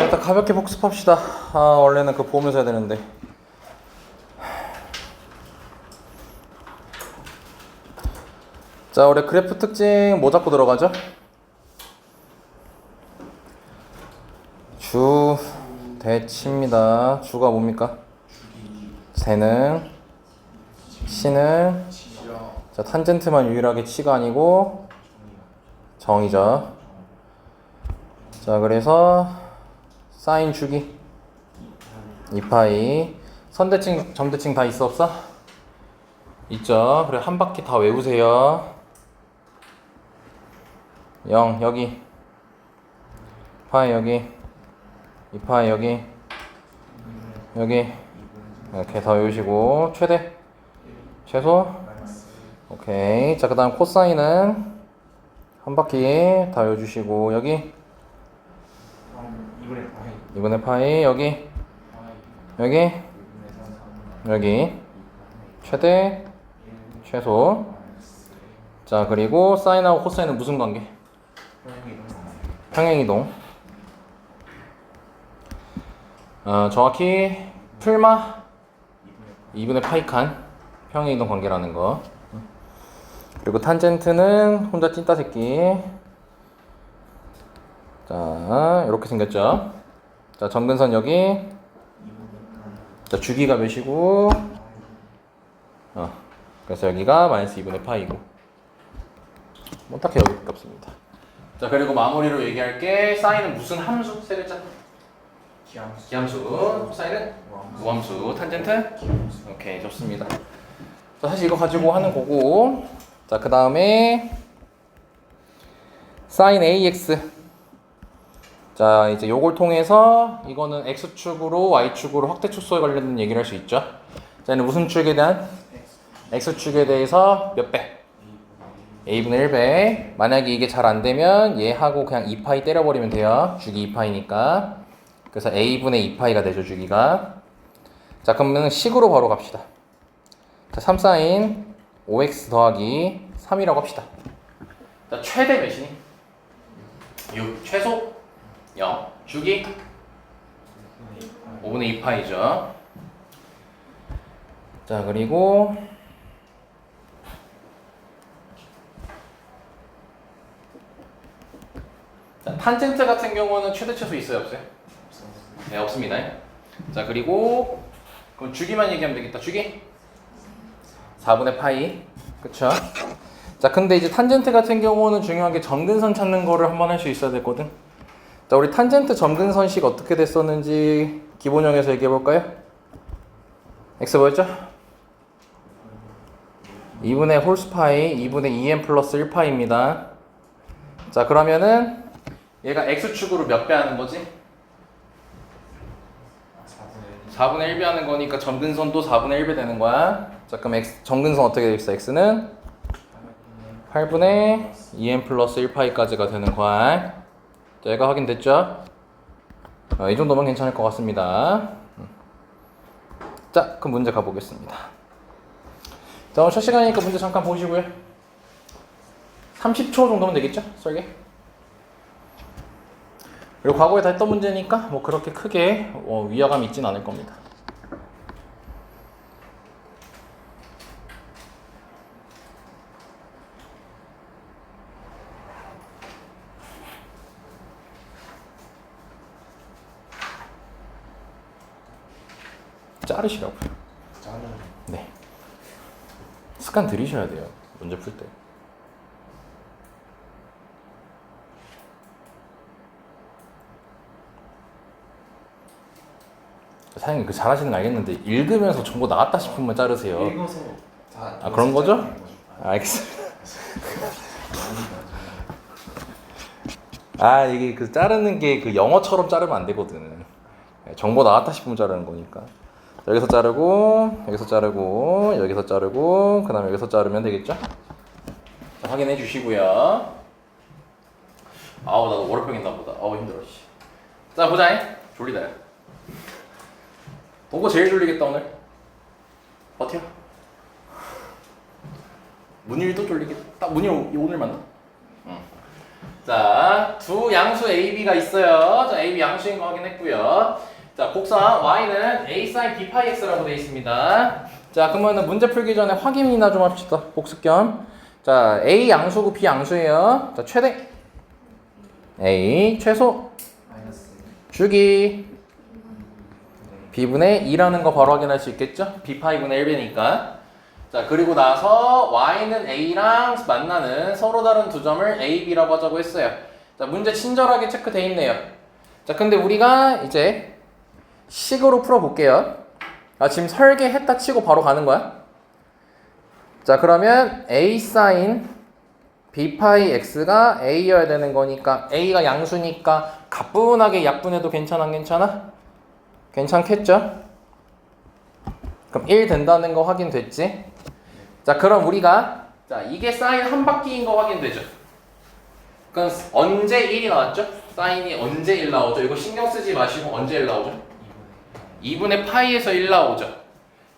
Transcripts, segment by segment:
일단 가볍게 복습합시다. 원래는 그거 보면서 해야 되는데. 자, 우리 그래프 특징 뭐 잡고 들어가죠? 주 대치입니다. 주가 뭡니까? 세는 치는 자, 탄젠트만 유일하게 치가 아니고 정이죠. 자, 그래서 사인 주기 2파이 선대칭 점대칭 다 있어 없어? 있죠. 그래 한 바퀴 다 외우세요. 0 여기 파이 여기 2파이 여기 이렇게 다 외우시고 최대 최소 오케이. 자, 그 다음 코사인은 한 바퀴 다 외워주시고 여기 2분의 파이 여기 최대 최소. 자, 그리고 사인하고 코사인은 무슨 관계? 평행이동. 정확히 풀마 2분의 파이 칸 평행이동 관계라는 거. 그리고 탄젠트는 혼자 찐따 새끼. 자, 이렇게 생겼죠. 자, 점근선 여기. 자, 주기가 몇이고 그래서 여기가 마이너스 2분의 파이고 뭐 딱히 여기밖에 없습니다. 자, 그리고 마무리로 얘기할게. 사인은 무슨 함수? 세 글자. 기함수. 사인은 무함수. 탄젠트? 오케이, 좋습니다. 자, 사실 이거 가지고 하는 거고. 자, 그 다음에 사인 AX. 자, 이제 요걸 통해서 이거는 X축으로 Y축으로 확대 축소에 관련된 얘기를 할 수 있죠. 자, 얘는 무슨 축에 대한? X축에 대해서 몇 배? A분의 1배. 만약에 이게 잘 안 되면 얘하고 그냥 2파이 때려버리면 돼요. 주기 2파이니까. 그래서 A분의 2파이가 되죠, 주기가. 자, 그러면 식으로 바로 갑시다. 자, 3사인 5x 더하기 3이라고 합시다. 자, 최대 몇이니? 6. 최소? 0. 주기? 5분의 2파이죠. 자, 그리고 자, 탄젠트 같은 경우는 최대 최소 있어요, 없어요? 네, 없습니다. 자, 그리고 그럼 주기만 얘기하면 되겠다. 주기? 4분의 파이. 그쵸? 자, 근데 이제 탄젠트 같은 경우는 중요한 게 점근선 찾는 거를 한번 할 수 있어야 되거든. 자, 우리 탄젠트 점근선식 어떻게 됐었는지 기본형에서 얘기해 볼까요? x 뭐였죠? 2분의 홀스파이 2분의 2n 플러스 1파이입니다. 자, 그러면은 얘가 x축으로 몇 배 하는 거지? 4분의 1배 하는 거니까 점근선도 4분의 1배 되는 거야. 자, 그럼 점근선 어떻게 되겠어? x는 8분의 2n 플러스 1파이까지가 되는 거야. 자, 얘가 확인됐죠? 이 정도면 괜찮을 것 같습니다. 자, 그럼 문제 가보겠습니다. 자, 오늘 첫 시간이니까 문제 잠깐 보시고요. 30초 정도면 되겠죠? 설계? 그리고 과거에 다 했던 문제니까 뭐 그렇게 크게 위화감이 있진 않을 겁니다. 자르시라고요. 네. 습관 들이셔야 돼요. 문제 풀 때. 사장님 그 잘하시는 거 알겠는데 읽으면서 정보 나왔다 싶으면 자르세요. 읽어서 다 그런 거죠? 알겠습니다. 이게 그 자르는 게 그 영어처럼 자르면 안 되거든. 정보 나왔다 싶으면 자르는 거니까. 여기서 자르고 여기서 자르고 여기서 자르고 그 다음에 여기서 자르면 되겠죠? 자, 확인해 주시고요. 나도 월요병 있나 보다. 힘들어. 자, 보자잉. 졸리다. 뭐가 제일 졸리겠다 오늘? 버텨. 문일도 졸리겠다. 딱 문일 오늘 만나? 응. 자, 두 양수 AB가 있어요. 자, AB 양수인 거 확인했고요. 자, 곡선 Y는 A sin B 파이 X라고 되어 있습니다. 자, 그러면 문제 풀기 전에 확인이나 좀 합시다. 복습 겸. 자, A 양수고 B 양수예요. 자, 최대 A 최소 주기 B분의 2라는 거 바로 확인할 수 있겠죠? B 파이분의 1배니까. 자, 그리고 나서 Y는 A랑 만나는 서로 다른 두 점을 A, B라고 하자고 했어요. 자, 문제 친절하게 체크돼 있네요. 자, 근데 우리가 이제 식으로 풀어볼게요. 아, 지금 설계했다 치고 바로 가는 거야? 자, 그러면 A sin B 파이 X가 A여야 되는 거니까 A가 양수니까 가뿐하게 약분해도 괜찮아, 안 괜찮아? 괜찮겠죠? 그럼 1 된다는 거 확인됐지? 자, 그럼 우리가 자, 이게 사인 한 바퀴인 거 확인되죠? 그럼 언제 1이 나왔죠? 사인이 언제 1 나오죠? 이거 신경 쓰지 마시고 언제 1 나오죠? 2분의 파이에서 1 나오죠.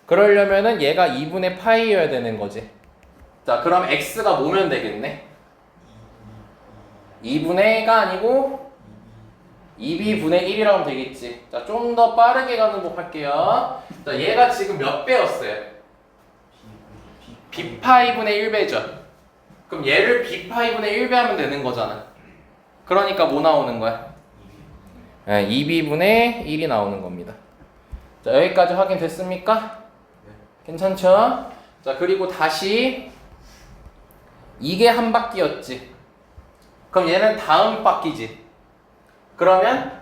그러려면은 얘가 2분의 파이여야 되는 거지. 자, 그럼 x가 뭐면 되겠네? 2분의가 아니고 2b분의 1이라고 하면 되겠지. 자, 좀 더 빠르게 가는 법 할게요. 자, 얘가 지금 몇 배였어요? b파이분의 1배죠. 그럼 얘를 b파이분의 1배 하면 되는 거잖아. 그러니까 뭐 나오는 거야? 2b분의 1이 나오는 겁니다. 자, 여기까지 확인됐습니까? 괜찮죠? 자, 그리고 다시 이게 한 바퀴였지. 그럼 얘는 다음 바퀴지. 그러면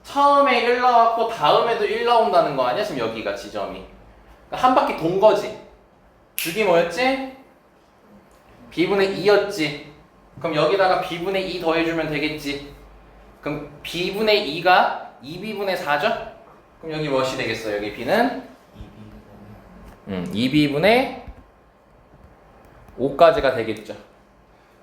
처음에 1 나왔고 다음에도 1 나온다는 거 아니야? 지금 여기가 지점이. 그러니까 한 바퀴 돈 거지. 주기 뭐였지? b분의 2였지. 그럼 여기다가 b분의 2 더해주면 되겠지. 그럼 b분의 2가 2b분의 4죠? 그럼 여기 무엇이 되겠어? 여기 b는 2b분의 5까지가 되겠죠.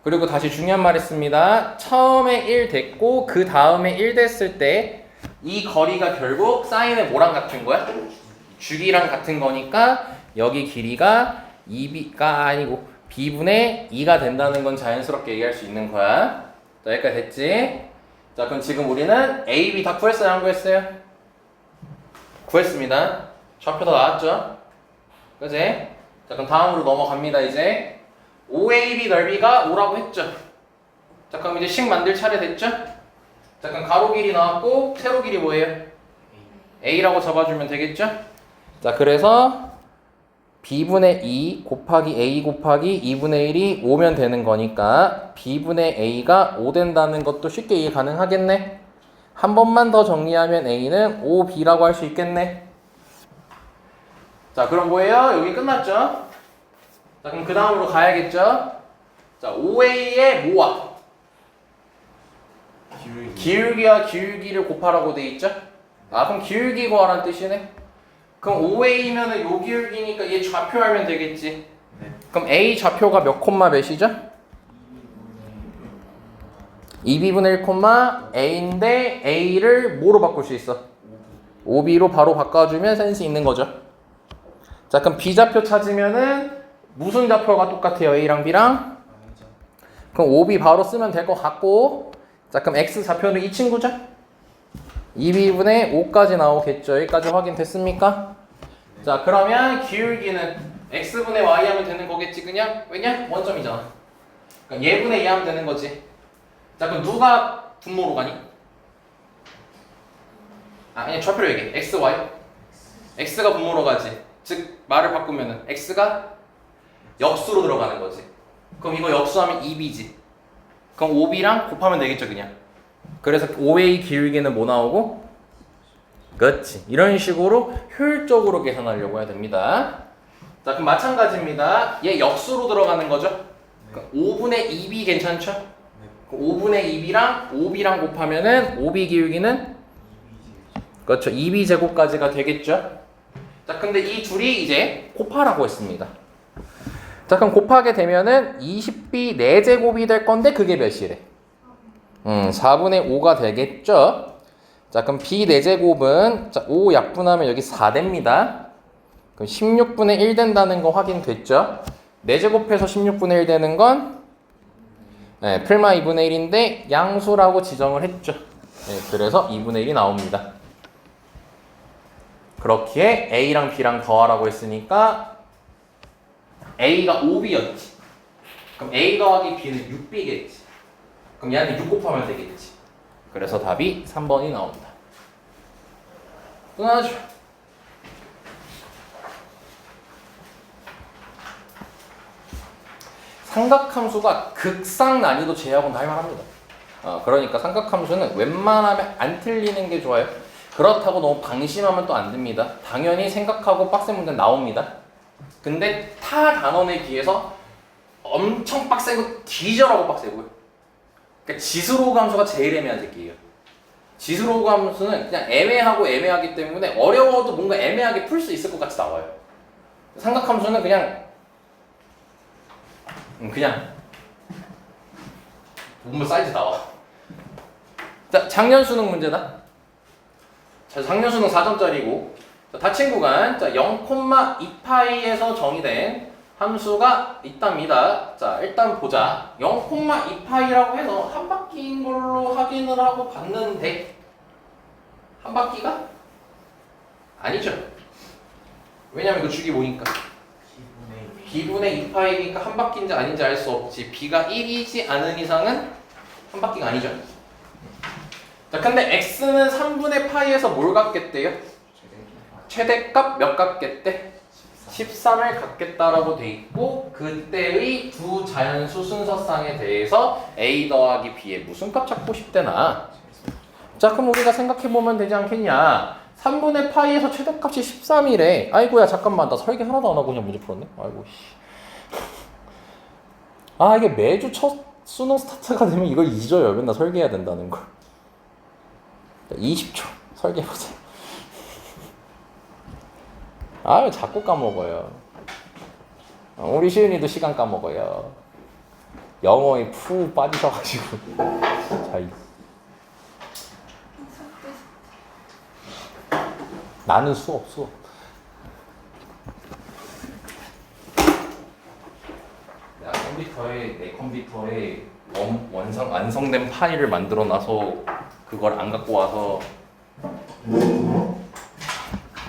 그리고 다시 중요한 말 했습니다. 처음에 1 됐고 그 다음에 1 됐을 때 이 거리가 결국 사인의 뭐랑 같은 거야? 주기랑 같은 거니까 여기 길이가 2b가 아니고 b분의 2가 된다는 건 자연스럽게 얘기할 수 있는 거야. 자, 여기까지 됐지? 자, 그럼 지금 우리는 A, B 다 구했어요? 안 구했어요? 구했습니다. 좌표 다 나왔죠? 그지? 자, 그럼 다음으로 넘어갑니다. 이제 OAB 넓이가 5라고 했죠? 자, 그럼 이제 식 만들 차례 됐죠? 자, 그럼 가로 길이 나왔고 세로 길이 뭐예요? A라고 잡아주면 되겠죠? 자, 그래서 B분의 2 곱하기 A 곱하기 2분의 1이 5면 되는 거니까 B분의 A가 5 된다는 것도 쉽게 이해 가능하겠네? 한 번만 더 정리하면 A는 5B라고 할 수 있겠네? 자, 그럼 뭐예요? 여기 끝났죠? 자, 그럼 그 다음으로 가야겠죠? 자, OA의 뭐와? 기울기와 기울기를 곱하라고 돼 있죠? 아, 그럼 기울기 구하라는 뜻이네? 그럼 OA면은 요 기울기니까 얘 좌표 알면 되겠지? 네. 그럼 A 좌표가 몇 콤마 몇이죠? 2b분의 1 A인데 A를 뭐로 바꿀 수 있어? 5b로 바로 바꿔주면 센스 있는 거죠. 자, 그럼 B 좌표 찾으면은 무슨 좌표가 똑같아요? A랑 B랑? 그럼 5b 바로 쓰면 될 것 같고, 자, 그럼 X 좌표는 이 친구죠? 2b분의 5까지 나오겠죠? 여기까지 확인됐습니까? 자, 그러면 기울기는 X분의 Y 하면 되는 거겠지, 그냥? 왜냐? 원점이잖아. 그럼 얘분의 2 하면 되는 거지. 자, 그럼 누가 분모로 가니? 아, 그냥 좌표로 얘기해. X, Y. X가 분모로 가지. 즉, 말을 바꾸면은 X가 역수로 들어가는 거지. 그럼 이거 역수하면 2b지. 그럼 5b랑 곱하면 되겠죠, 그냥. 그래서 OA 기울기는 뭐 나오고? 그렇지. 이런 식으로 효율적으로 계산하려고 해야 됩니다. 자, 그럼 마찬가지입니다. 얘 역수로 들어가는 거죠? 네. 5분의 2b 괜찮죠? 네. 5분의 2b랑 5b랑 곱하면은 5b 기울기는? 그렇죠. 2b 제곱까지가 되겠죠? 자, 근데 이 둘이 이제 곱하라고 했습니다. 자, 그럼 곱하게 되면은 20b 4제곱이 될 건데 그게 몇이래? 4분의 5가 되겠죠? 자, 그럼 b 4제곱은 자, 5 약분하면 여기 4 됩니다. 그럼 16분의 1 된다는 거 확인됐죠? 4제곱해서 16분의 1 되는 건 네, 풀마 2분의 1인데 양수라고 지정을 했죠. 네, 그래서 2분의 1이 나옵니다. 그렇기에 A랑 B랑 더하라고 했으니까 A가 5B였지. 그럼 A 더하기 B는 6B겠지. 그럼 얘한테 6 곱하면 되겠지. 그래서 답이 3번이 나온다. 끝나죠. 삼각함수가 극상 난이도 제하고는 할만합니다. 그러니까 삼각함수는 웬만하면 안 틀리는 게 좋아요. 그렇다고 너무 방심하면 또 안 됩니다. 당연히 생각하고 빡센 문제 나옵니다. 근데 타 단원에 비해서 엄청 빡세고 뒤져라고 빡세고요. 그러니까 지수로그 함수가 제일 애매한 새끼예요. 지수로그 함수는 그냥 애매하고 애매하기 때문에 어려워도 뭔가 애매하게 풀 수 있을 것 같이 나와요. 삼각함수는 그냥 보면 사이즈 나와. 자, 작년 수능 문제다. 자, 작년 수능 4점짜리고 닫힌 구간 0,2파이에서 정의된 함수가 있답니다. 자, 일단 보자. 0,2파이라고 해서 한 바퀴인 걸로 확인을 하고 봤는데 한 바퀴가? 아니죠. 왜냐면 이거 주기 뭐니까? B분의 2파이니까 한 바퀴인지 아닌지 알 수 없지. B가 1이지 않은 이상은 한 바퀴가 아니죠. 자, 근데 X는 3분의 파이에서 뭘 갖겠대요? 최대값 몇 갖겠대? 13을 갖겠다라고 돼 있고 그때의 두 자연수 순서상에 대해서 A 더하기 B의 무슨 값 찾고 싶대나? 자, 그럼 우리가 생각해보면 되지 않겠냐? 3분의 파이에서 최대값이 13이래. 아이고야, 잠깐만, 나 설계 하나도 안 하고 그냥 문제 풀었네. 아이고 씨. 이게 매주 첫 수능 스타트가 되면 이걸 잊어요. 맨날 설계해야 된다는 걸. 20초 설계해보세요. 자꾸 까먹어요. 우리 시은이도 시간 까먹어요. 영어에 푹 빠지셔가지고. 나는 수업. 내 컴퓨터에 완성된 파일을 만들어놔서 그걸 안 갖고 와서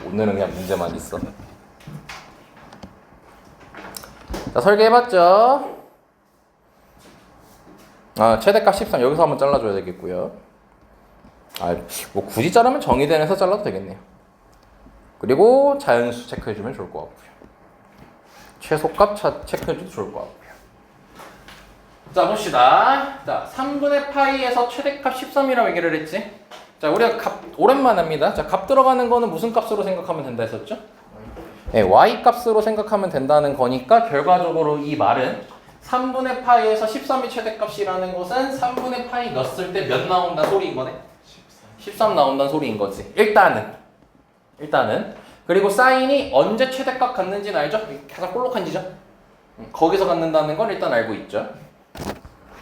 오늘은 그냥 문제만 있어. 자, 설계해봤죠? 최대값 13 여기서 한번 잘라줘야 되겠고요. 뭐 굳이 자르면 정의된 에서 잘라도 되겠네요. 그리고 자연수 체크해주면 좋을 것 같고요. 최소값 체크해줘도 좋을 것 같고요. 자, 봅시다. 자, 3분의 파이에서 최대값 13이라고 얘기를 했지? 자, 우리가 오랜만에 합니다. 자, 값 들어가는 거는 무슨 값으로 생각하면 된다 했었죠? 네, y 값으로 생각하면 된다는 거니까 결과적으로 이 말은 3분의 파이에서 13이 최대값이라는 것은 3분의 파이 넣었을 때 몇 나온다는 소리인 거네? 13 나온다는 소리인 거지. 일단은. 그리고 사인이 언제 최대값 갖는지는 알죠? 가장 볼록한 지점. 거기서 갖는다는 건 일단 알고 있죠.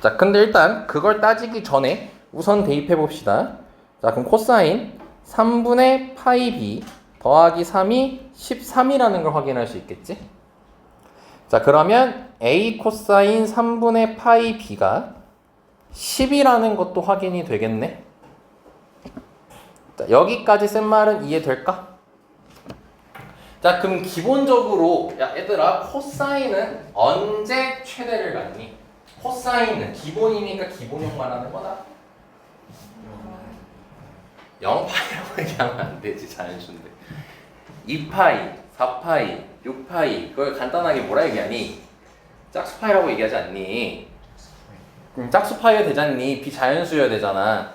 자, 근데 일단 그걸 따지기 전에 우선 대입해 봅시다. 자, 그럼 코사인 3분의 파이 b 더하기 3이 13이라는 걸 확인할 수 있겠지? 자, 그러면 a 코사인 3분의 파이 b가 10이라는 것도 확인이 되겠네. 자, 여기까지 쓴 말은 이해될까? 자, 그럼 기본적으로 야 얘들아, 코사인은 언제 최대를 갖니? 코사인은 기본이니까 기본형 말하는 거다. 0파이라고 얘기하면 안 되지, 자연수인데. 2파이, 4파이, 6파이 그걸 간단하게 뭐라 얘기하니? 짝수파이라고 얘기하지 않니? 그럼 짝수파이가 되잖니? 비자연수여야 되잖아.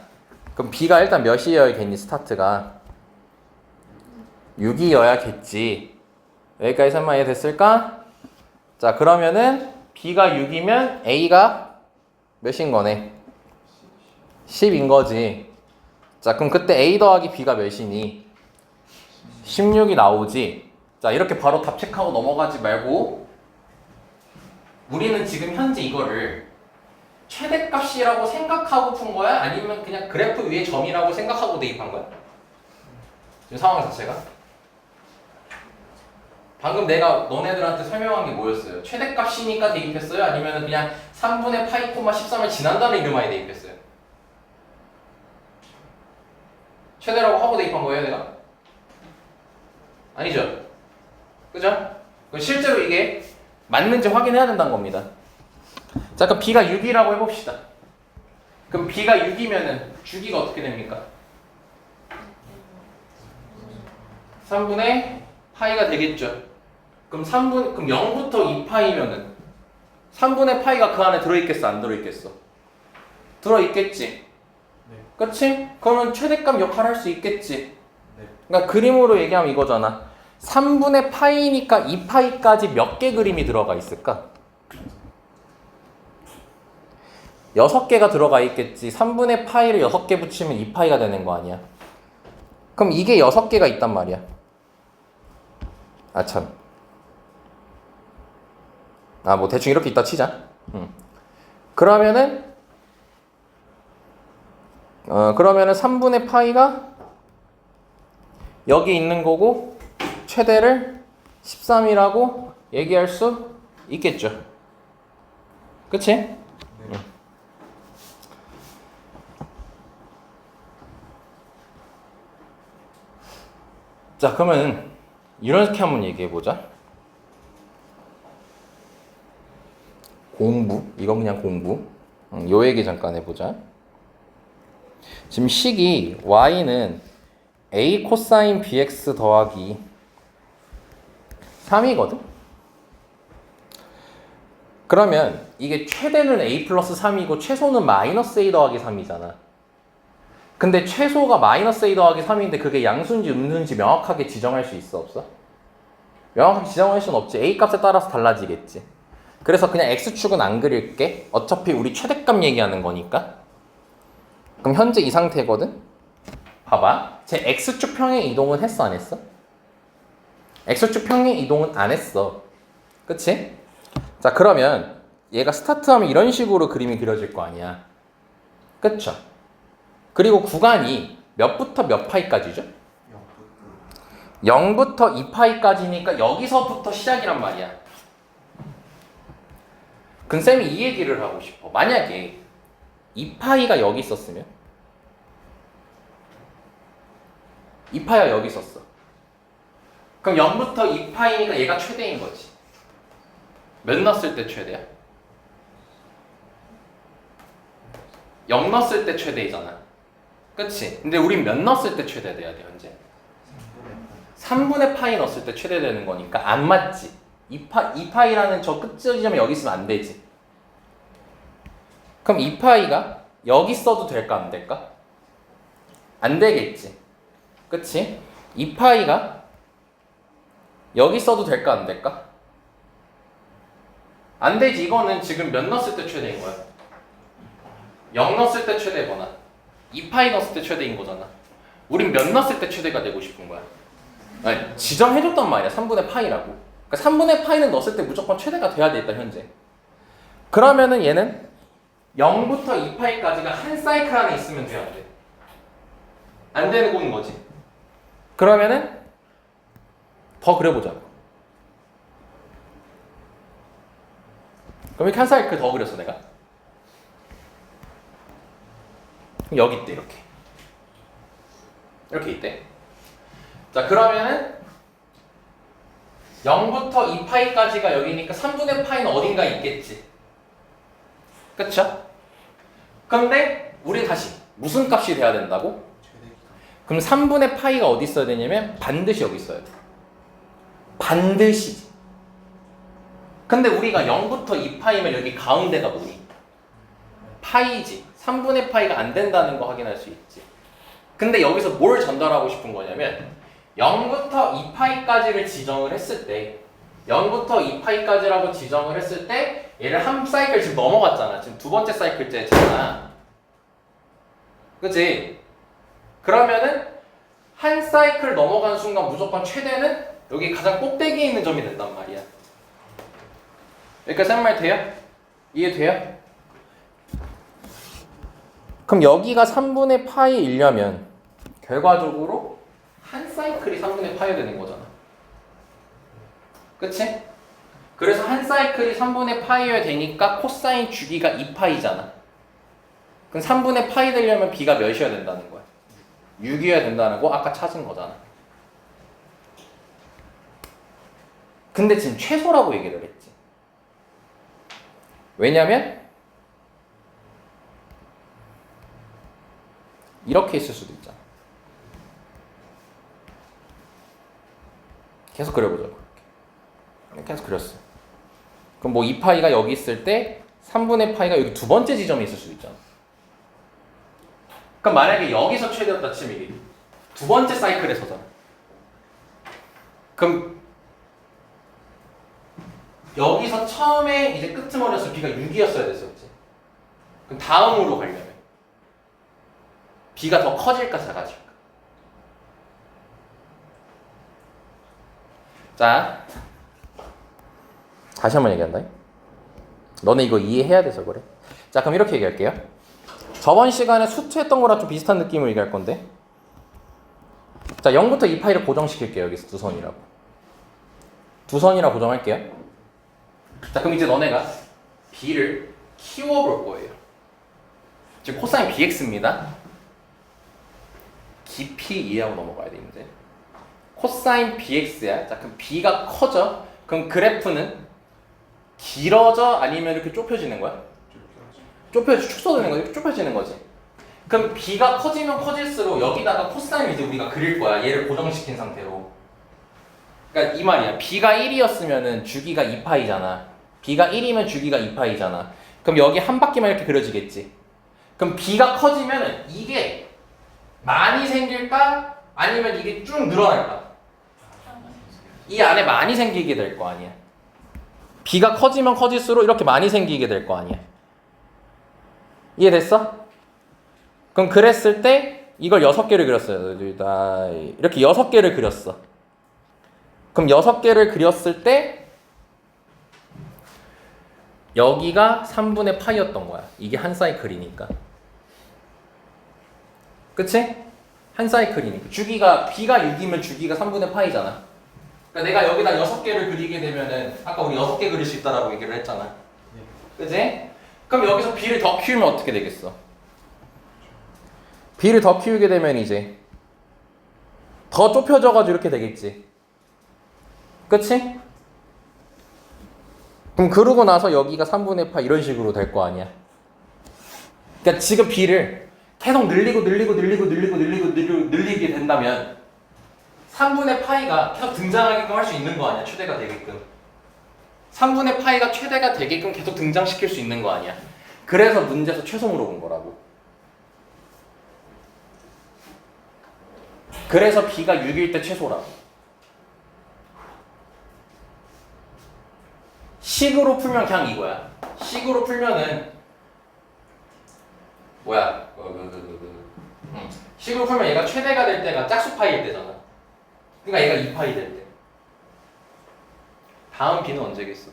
그럼 B가 일단 몇이어야겠니? 스타트가 6이어야겠지. 여기까지 설마 이해됐을까? 자, 그러면은 B가 6이면 A가 몇인 거네? 10인 거지. 자, 그럼 그때 A 더하기 B가 몇이니? 16이 나오지. 자, 이렇게 바로 답 체크하고 넘어가지 말고 우리는 지금 현재 이거를 최대값이라고 생각하고 푼 거야? 아니면 그냥 그래프 위에 점이라고 생각하고 대입한 거야? 지금 상황 자체가? 방금 내가 너네들한테 설명한 게 뭐였어요? 최대값이니까 대입했어요? 아니면 그냥 3분의 파이 코마 13을 지난다는 이름하에 대입했어요? 최대라고 하고 대입한 거예요, 내가? 아니죠? 그죠? 그럼 실제로 이게 맞는지 확인해야 된다는 겁니다. 자, 그럼 b가 6이라고 해봅시다. 그럼 b가 6이면은 주기가 어떻게 됩니까? 3분의 파이가 되겠죠. 그럼 0부터 2파이면은 3분의 파이가 그 안에 들어있겠어, 안 들어있겠어? 들어있겠지. 네. 그치? 그러면 최대값 역할을 할 수 있겠지. 네. 그러니까 그림으로 얘기하면 이거잖아. 3분의 파이니까 2파이까지 몇 개 그림이 들어가 있을까? 6개가 들어가 있겠지. 3분의 파이를 6개 붙이면 2파이가 되는 거 아니야? 그럼 이게 6개가 있단 말이야. 아 참. 아 뭐 대충 이렇게 있다 치자. 그러면은 3분의 파이가 여기 있는 거고 최대를 13이라고 얘기할 수 있겠죠. 그치? 네. 자, 그러면 이렇게 한번 얘기해 보자. 공부. 이건 그냥 공부. 요 얘기 잠깐 해보자. 지금 식이 y는 a 코사인 bx 더하기 3이거든? 그러면 이게 최대는 a 플러스 3이고 최소는 마이너스 a 더하기 3이잖아. 근데 최소가 마이너스 a 더하기 3인데 그게 양수인지 음수인지 명확하게 지정할 수 있어, 없어? 명확하게 지정할 수는 없지. a 값에 따라서 달라지겠지. 그래서 그냥 x축은 안 그릴게. 어차피 우리 최대값 얘기하는 거니까. 그럼 현재 이 상태거든? 봐봐. 제 x축 평행 이동은 했어, 안 했어? x축 평행 이동은 안 했어. 그치? 자, 그러면 얘가 스타트하면 이런 식으로 그림이 그려질 거 아니야. 그쵸? 그리고 구간이 몇부터 몇 파이까지죠? 0부터 2파이까지니까 여기서부터 시작이란 말이야. 근데 쌤이 이 얘기를 하고 싶어. 만약에 2파이가 여기 있었으면 2파이가 여기 있었어. 그럼 0부터 2파이니까 얘가 최대인 거지. 몇 넣었을 때 최대야? 0 넣었을 때 최대이잖아. 그치? 근데 우린 몇 넣었을 때 최대 돼야 돼, 현재? 3분의 파이 넣었을 때 최대 되는 거니까 안 맞지? 2파이라는 저 끝 지점이 여기 있으면 안 되지. 그럼 2파이가 여기 써도 될까, 안 될까? 안 되겠지. 그치? 2파이가 여기 써도 될까, 안 될까? 안 되지. 이거는 지금 몇 넣었을 때 최대인 거야? 0 넣었을 때 최대거나 2파이 넣었을 때 최대인 거잖아. 우린 몇 넣었을 때 최대가 되고 싶은 거야? 아니, 지정해줬단 말이야. 3분의 파이라고. 그러니까 3분의 파이는 넣었을 때 무조건 최대가 돼야 돼, 일단 현재. 그러면은 얘는 0부터 2파이까지가 한 사이클 안에 있으면 돼야 돼. 안 되는 거지. 그러면은 더 그려보자. 그럼 이렇게 한 사이클 더 그렸어, 내가. 여기 있대, 이렇게. 이렇게 있대. 자, 그러면은 0부터 2파이까지가 여기니까 3분의 파이는 어딘가에 있겠지. 그쵸? 근데 우리 다시 무슨 값이 돼야 된다고? 그럼 3분의 파이가 어디 있어야 되냐면 반드시 여기 있어야 돼. 반드시. 근데 우리가 0부터 2파이면 여기 가운데가 뭐니? 파이지. 3분의 파이가 안 된다는 거 확인할 수 있지. 근데 여기서 뭘 전달하고 싶은 거냐면 0부터 2파이까지를 지정을 했을 때 0부터 2파이까지라고 지정을 했을 때 얘를 한 사이클 지금 넘어갔잖아. 지금 두 번째 사이클째잖아. 그치? 그러면은 한 사이클 넘어가는 순간 무조건 최대는 여기 가장 꼭대기에 있는 점이 된단 말이야. 여기까지 한 말 돼요? 이해돼요? 그럼 여기가 3분의 파이이려면 결과적으로 한 사이클이 3분의 파이가 되는 거잖아. 그치? 그래서 한 사이클이 3분의 파이여야 되니까 코사인 주기가 2파이잖아. 그럼 3분의 파이 되려면 b가 몇이어야 된다는 거야? 6이어야 된다는 거 아까 찾은 거잖아. 근데 지금 최소라고 얘기를 했지. 왜냐면 이렇게 있을 수도 있잖아. 계속 그려보자고. 이렇게 해서 그렸어. 그럼 뭐 2파이가 여기 있을 때 3분의 파이가 여기 두 번째 지점에 있을 수도 있잖아. 그럼 만약에 여기서 최대였다 치면 이게 두 번째 사이클에서잖아. 그럼 여기서 처음에 이제 끄트머리였으면 b가 6이었어야 됐었지. 그럼 다음으로 가려면 b가 더 커질까 작아질까? 자, 다시 한번 얘기한다. 너네 이거 이해해야 돼서 그래. 자, 그럼 이렇게 얘기할게요. 저번 시간에 수투했던 거랑 좀 비슷한 느낌을 얘기할 건데, 자, 0부터 2파이를 고정시킬게요. 여기서 두 선이라고. 두 선이라고 고정할게요. 자, 그럼 이제 너네가 b를 키워볼 거예요. 지금 코사인 bx입니다. 깊이 이해하고 넘어가야 돼, 이제. 코사인 bx야. 자, 그럼 b가 커져. 그럼 그래프는 길어져? 아니면 이렇게 좁혀지는 거야? 축소되는 거지? 좁혀지는 거지. 그럼 b가 커지면 커질수록 여기다가 코사인 이제 우리가 그릴 거야. 얘를 고정시킨 상태로. 그러니까 이 말이야. b가 1이었으면은 주기가 2파이잖아. b가 1이면 주기가 2파이잖아. 그럼 여기 한 바퀴만 이렇게 그려지겠지. 그럼 b가 커지면은 이게 많이 생길까? 아니면 이게 쭉 늘어날까? 이 안에 많이 생기게 될 거 아니야. b가 커지면 커질수록 이렇게 많이 생기게 될 거 아니야. 이해됐어? 그럼 그랬을 때 이걸 6개를 그렸어요. 이렇게 6개를 그렸어. 그럼 6개를 그렸을 때 여기가 3분의 파이였던 거야. 이게 한 사이클이니까. 그치? 한 사이클이니까. 주기가 b가 6이면 주기가 3분의 파이잖아. 그러니까 내가 여기다 6개를 그리게 되면은 아까 우리 6개 그릴 수 있다라고 얘기를 했잖아. 그치? 그럼 여기서 b를 더 키우면 어떻게 되겠어? b를 더 키우게 되면 이제 더 좁혀져가지고 이렇게 되겠지. 그치? 그럼 그러고 나서 여기가 3분의 파 이런 식으로 될 거 아니야. 그러니까 지금 b를 계속 늘리게 된다면 3분의 파이가 계속 등장하게끔 할 수 있는 거 아니야. 최대가 되게끔. 3분의 파이가 최대가 되게끔 계속 등장시킬 수 있는 거 아니야. 그래서 문제에서 최소 물어본 거라고. 그래서 b가 6일 때 최소라고. 식으로 풀면 그냥 이거야. 식으로 풀면은 뭐야? 식으로 풀면 얘가 최대가 될 때가 짝수 파이일 때잖아. 그러니까 얘가 2파이 될 때. 다음 b는 언제겠어?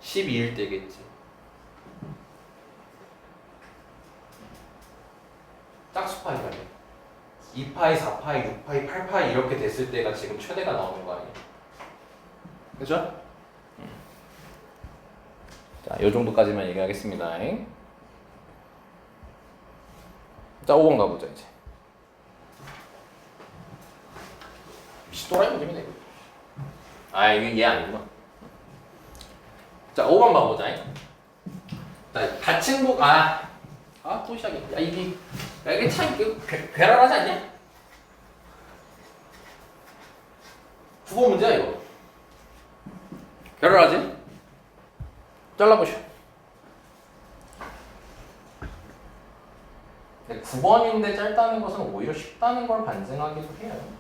12일 때겠지. 짝수 파이가 돼. 2파이, 4파이, 6파이, 8파이 이렇게 됐을 때가 지금 최대가 나오는 거 아니야. 그죠? 자, 요 정도까지만 얘기하겠습니다. 자, 5번 가보자, 이제. 또라이 문제입니다, 이거. 아, 이게 얘 아니구나. 자, 5번 봐보자. 자, 닫힌 복, 또 시작이야. 야, 이게 참, 괴랄하지 않냐? 9번 문제야, 이거. 괴랄하지? 잘라보시오. 9번인데 짧다는 것은 오히려 쉽다는 걸 반증하기도 해요.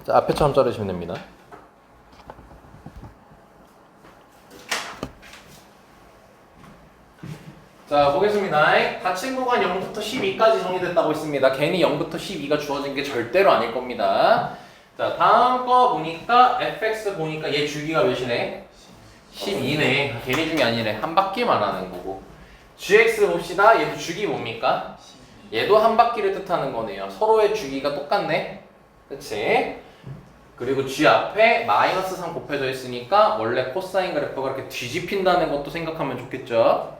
자, 앞에처럼 자르시면 됩니다. 자, 보겠습니다. 닫힌 구간 0부터 12까지 정의됐다고 했습니다. 괜히 0부터 12가 주어진 게 절대로 아닐 겁니다. 자, 다음 거 보니까 fx 보니까 얘 주기가 몇이네? 12네. 괜히 중이 아니래. 한 바퀴 말하는 거고. gx 봅시다. 얘도 주기 뭡니까? 얘도 한 바퀴를 뜻하는 거네요. 서로의 주기가 똑같네. 그치? 그리고 g 앞에 마이너스 3 곱해져 있으니까 원래 코사인 그래프가 이렇게 뒤집힌다는 것도 생각하면 좋겠죠?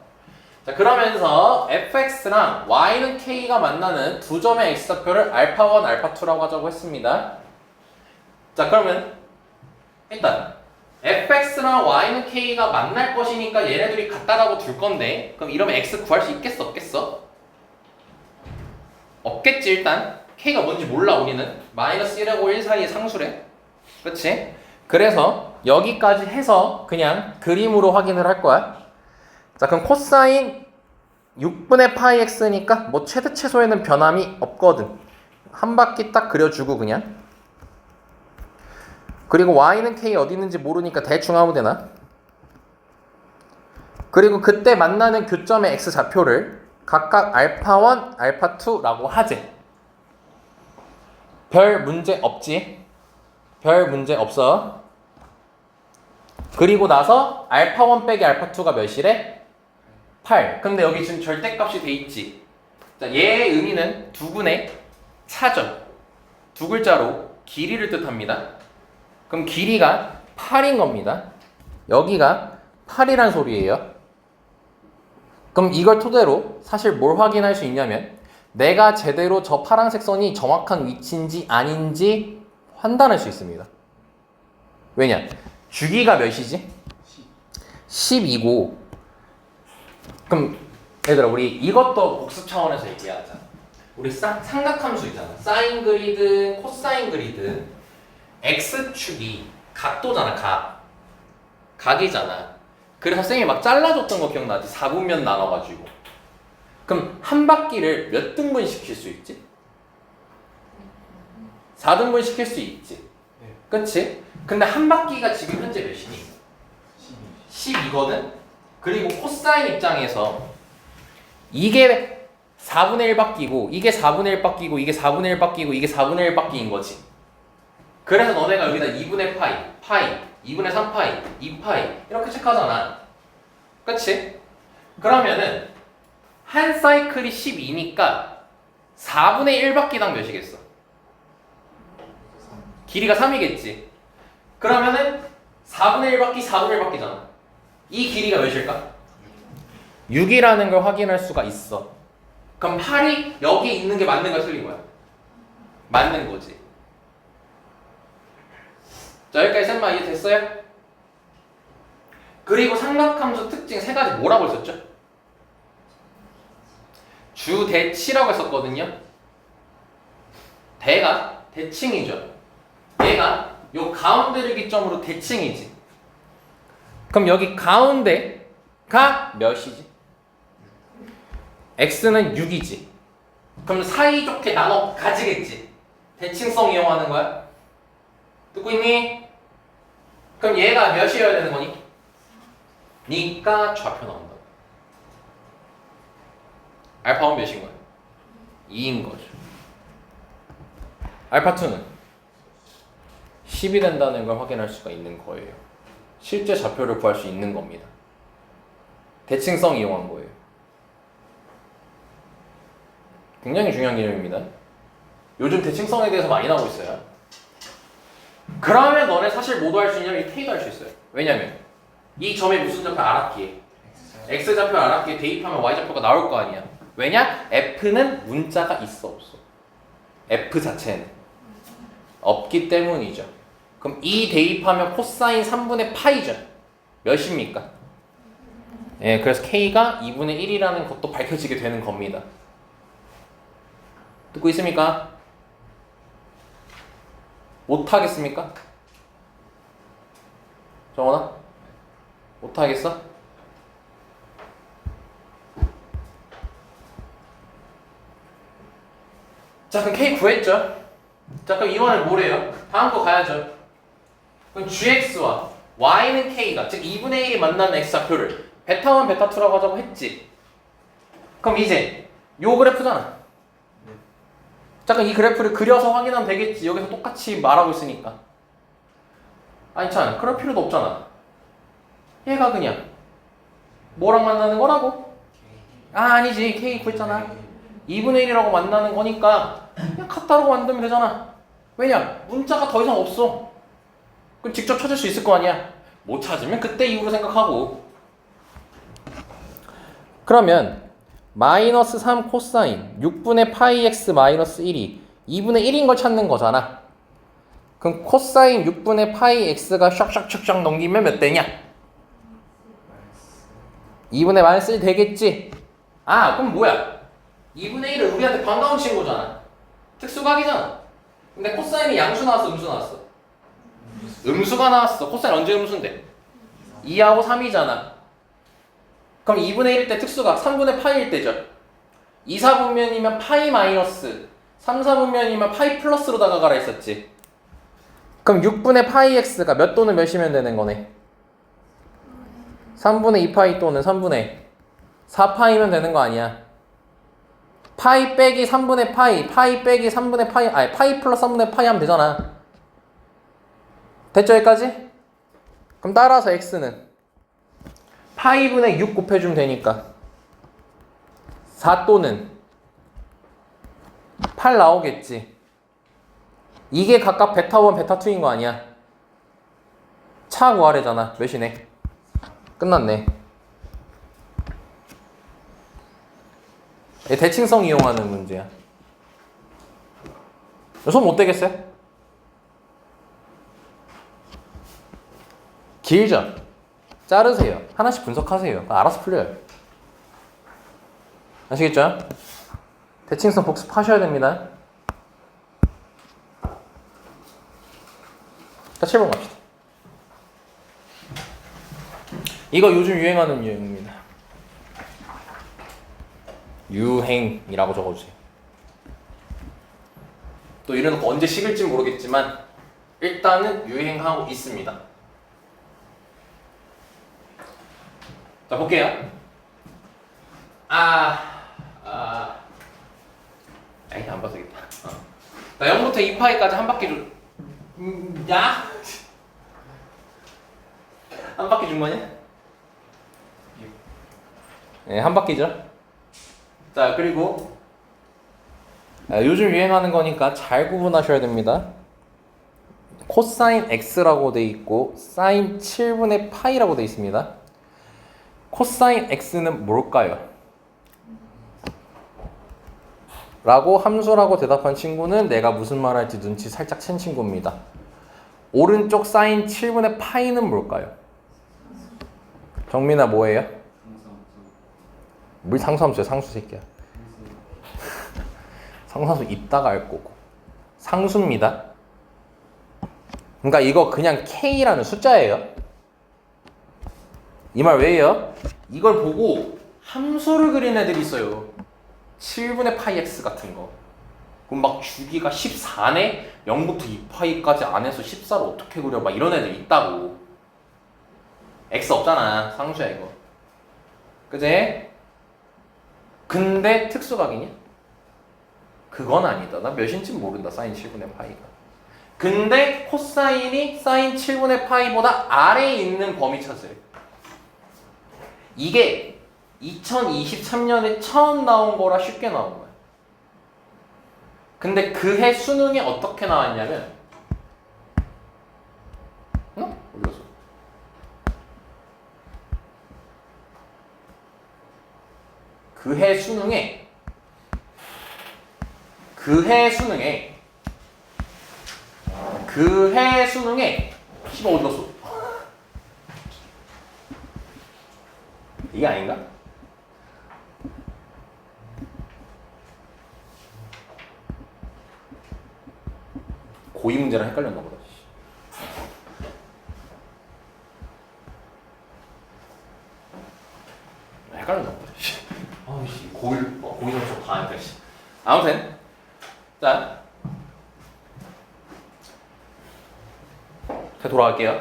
자, 그러면서 fx랑 y는 k가 만나는 두 점의 x좌표를 알파1, 알파2라고 하자고 했습니다. 자, 그러면 일단 fx랑 y는 k가 만날 것이니까 얘네들이 같다라고 둘 건데 그럼 이러면 x 구할 수 있겠어? 없겠어? 없겠지. 일단 k가 뭔지 몰라. 우리는 마이너스 1하고 1 사이의 상수래. 그치? 그래서 여기까지 해서 그냥 그림으로 확인을 할 거야. 자, 그럼 코사인 6분의 파이 x니까 뭐 최대 최소에는 변함이 없거든. 한 바퀴 딱 그려주고 그냥. 그리고 y는 k 어디 있는지 모르니까 대충 하면 되나? 그리고 그때 만나는 교점의 x 좌표를 각각 알파1, 알파2라고 하재. 별 문제 없지? 별 문제 없어. 그리고 나서 알파1 빼기 알파2가 몇이래? 8. 근데 여기 지금 절대값이 돼 있지. 자, 얘의 의미는 두근의 차죠. 두 글자로 길이를 뜻합니다. 그럼 길이가 8인 겁니다. 여기가 8이란 소리예요. 그럼 이걸 토대로 사실 뭘 확인할 수 있냐면 내가 제대로 저 파란색 선이 정확한 위치인지 아닌지 판단할 수 있습니다. 왜냐? 주기가 몇이지? 10이고 그럼 얘들아 우리 이것도 복습 차원에서 얘기하자. 우리 삼각함수 있잖아. 사인 그리드, 코사인 그리드 x축이 각도잖아. 각이잖아. 그래서 쌤이 막 잘라줬던 거 기억나지? 4분면 나눠가지고. 그럼 한 바퀴를 몇 등분 시킬 수 있지? 4등분 시킬 수 있지. 그치? 근데 한 바퀴가 지금 현재 몇이니? 12거든? 그리고 코사인 입장에서 이게 4분의 1 바퀴고 이게 4분의 1 바퀴고 이게 4분의 1 바퀴고 이게 4분의 1 바퀴인 거지. 그래서 너네가 여기다 2분의 파이, 2분의 3파이, 2파이 이렇게 체크하잖아. 그치? 그러면은 한 사이클이 12니까 4분의 1 바퀴당 몇이겠어? 길이가 3이겠지. 그러면은 4분의 1 바퀴, 4분의 1 바퀴잖아. 이 길이가 몇일까? 6이라는 걸 확인할 수가 있어. 그럼 8이 여기 있는 게 맞는 거야, 틀린 거야? 맞는 거지. 자, 여기까지 쌤마 이해됐어요? 그리고 삼각함수 특징 세 가지 뭐라고 했었죠? 주대치라고 했었거든요. 대가 대칭이죠. 얘가 요 가운데를 기점으로 대칭이지. 그럼 여기 가운데가 몇이지? x는 6이지. 그럼 사이좋게 나눠 가지겠지. 대칭성 이용하는 거야. 듣고 있니? 그럼 얘가 몇이어야 되는 거니? 니까 좌표 나온다. 알파1 몇인 거야? 2인 거죠. 알파2는 10이 된다는 걸 확인할 수가 있는 거예요. 실제 좌표를 구할 수 있는 겁니다. 대칭성 이용한 거예요. 굉장히 중요한 개념입니다. 요즘 대칭성에 대해서 많이 나오고 있어요. 그러면 너네 사실 뭐도 할 수 있냐면 이 K도 할 수 있어요. 왜냐면 이 점의 무슨 좌표 알았기에 X좌표 알았기에 대입하면 Y좌표가 나올 거 아니야. 왜냐? F는 문자가 있어 없어? F 자체는 없기 때문이죠. 그럼 이 대입하면 코사인 3분의 파이죠. 몇입니까? 예, 그래서 K가 2분의 1이라는 것도 밝혀지게 되는 겁니다. 듣고 있습니까? 못하겠습니까? 정원아? 못하겠어? 자, 그럼 K 구했죠? 자, 그럼 이번에 뭐래요? 다음 거 가야죠. 그럼 gx와 y는 k가, 즉 2분의 1이 만나는 x좌표를 베타 1, 베타 2라고 하자고 했지. 그럼 이제 요 그래프잖아. 잠깐 이 그래프를 그려서 확인하면 되겠지. 여기서 똑같이 말하고 있으니까. 아니 참, 그럴 필요도 없잖아. 얘가 그냥 뭐랑 만나는 거라고? 아니지, k 구했잖아. 2분의 1이라고 만나는 거니까 그냥 같다라고 만들면 되잖아. 왜냐? 문자가 더 이상 없어. 그럼 직접 찾을 수 있을 거 아니야. 못 찾으면 그때 이후로 생각하고. 그러면 마이너스 3 코사인 6분의 파이 x 마이너스 1이 2분의 1인 걸 찾는 거잖아. 그럼 코사인 6분의 파이 x가 샥샥샥샥 넘기면 몇 대냐? 2분의 마이너스 1 되겠지? 아, 그럼 뭐야? 2분의 1은 우리한테 반가운 친구잖아. 특수각이잖아. 근데 코사인이 양수 나왔어, 음수 나왔어? 음수가 나왔어. 코사인 언제 음수인데? 2하고 3이잖아. 그럼 2분의 1일 때 특수각 3분의 파이일 때죠. 2, 4분면이면 파이 마이너스 3, 4분면이면 파이 플러스로 다가가라 했었지. 그럼 6분의 파이 x가 몇 또는 몇이면 되는 거네? 3분의 2파이 또는 3분의 4파이면 되는 거 아니야. 파이 빼기 3분의 파이, 파이 빼기 3분의 파이, 아니 파이 플러스 3분의 파이 하면 되잖아. 됐죠 여기까지? 그럼 따라서 x는 파이분의 6 곱해주면 되니까 4 또는 8 나오겠지. 이게 각각 베타 1, 베타 2인 거 아니야. 차 구하래잖아. 몇이네? 끝났네. 대칭성 이용하는 문제야. 손 못 대겠어요? 길죠? 자르세요. 하나씩 분석하세요. 알아서 풀려요. 아시겠죠? 대칭성 복습하셔야 됩니다. 자, 7번 갑시다. 이거 요즘 유행하는 유행입니다. 유행이라고 적어주세요. 또 이래놓고 언제 식을지 모르겠지만 일단은 유행하고 있습니다. 자, 볼게요. 에이, 안 봐서겠다. 자, 0부터 2파이까지 한 바퀴 야? 한 바퀴 준 거냐? 네, 한 바퀴죠. 자, 그리고 요즘 유행하는 거니까 잘 구분하셔야 됩니다. 코사인 x라고 돼 있고 사인 7분의 파이라고 돼 있습니다. 코사인 x는 뭘까요? 라고 함수라고 대답한 친구는 내가 무슨 말 할지 눈치 살짝 챈 친구입니다. 오른쪽 사인 7분의 파이는 뭘까요? 정민아 뭐예요? 뭘 상수함수야, 상수 새끼야. 상수함수 이따가 알 거고. 상수입니다. 그러니까 이거 그냥 K라는 숫자예요. 이 말 왜요? 이걸 보고 함수를 그린 애들이 있어요. 7분의 파이 x 같은 거. 그럼 막 주기가 14네? 0부터 2파이까지 안에서 14를 어떻게 그려? 막 이런 애들 있다고. x 없잖아. 상수야 이거. 그제? 근데 특수각이냐? 그건 아니다. 나 몇인지 모른다. 사인 7분의 파이가. 근데 코사인이 사인 7분의 파이보다 아래에 있는 범위 찾으래. 이게 2023년에 처음 나온 거라 쉽게 나온 거야. 근데 그 해 수능에 어떻게 나왔냐면 올렸어. 그 해 수능에 씨발 어디 갔어? 이게 아닌가? 고의 문제랑 헷갈렸나 보다. 헷갈렸나 보다. 아우씨 고의 점수 다 했다. 아무튼 자 자, 돌아갈게요.